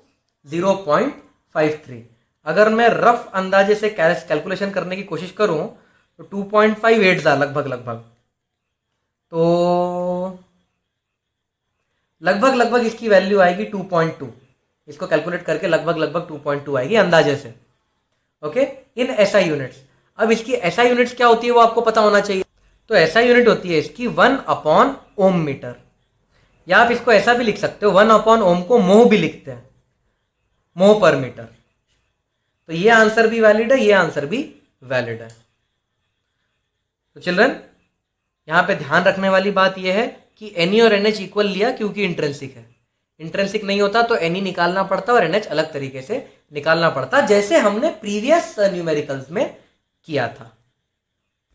0.53। अगर मैं रफ अंदाजे से कैलकुलेशन करने की कोशिश करूं तो 2.58 लगभग तो लगभग इसकी वैल्यू आएगी 2.2। इसको कैलकुलेट करके लगभग 2.2 आएगी अंदाजे से। Okay, in SI units. अब इसकी एसआई यूनिट्स क्या होती है वो आपको पता होना चाहिए। तो एसआई यूनिट होती है इसकी 1/ओम मीटर, या आप इसको ऐसा भी लिख सकते हो, 1/ओम को मोह भी लिखते हैं, मोह पर मीटर। तो ये आंसर भी वैलिड है, ये आंसर भी वैलिड है। तो चिल्ड्रन, यहां पे ध्यान रखने वाली बात यह है कि Ni और NH इक्वल लिया क्योंकि इंट्रिंसिक है। इंट्रिंसिक नहीं होता तो एन निकालना पड़ता और एनएच अलग तरीके से निकालना पड़ता, जैसे हमने प्रीवियस न्यूमेरिकल्स में किया था।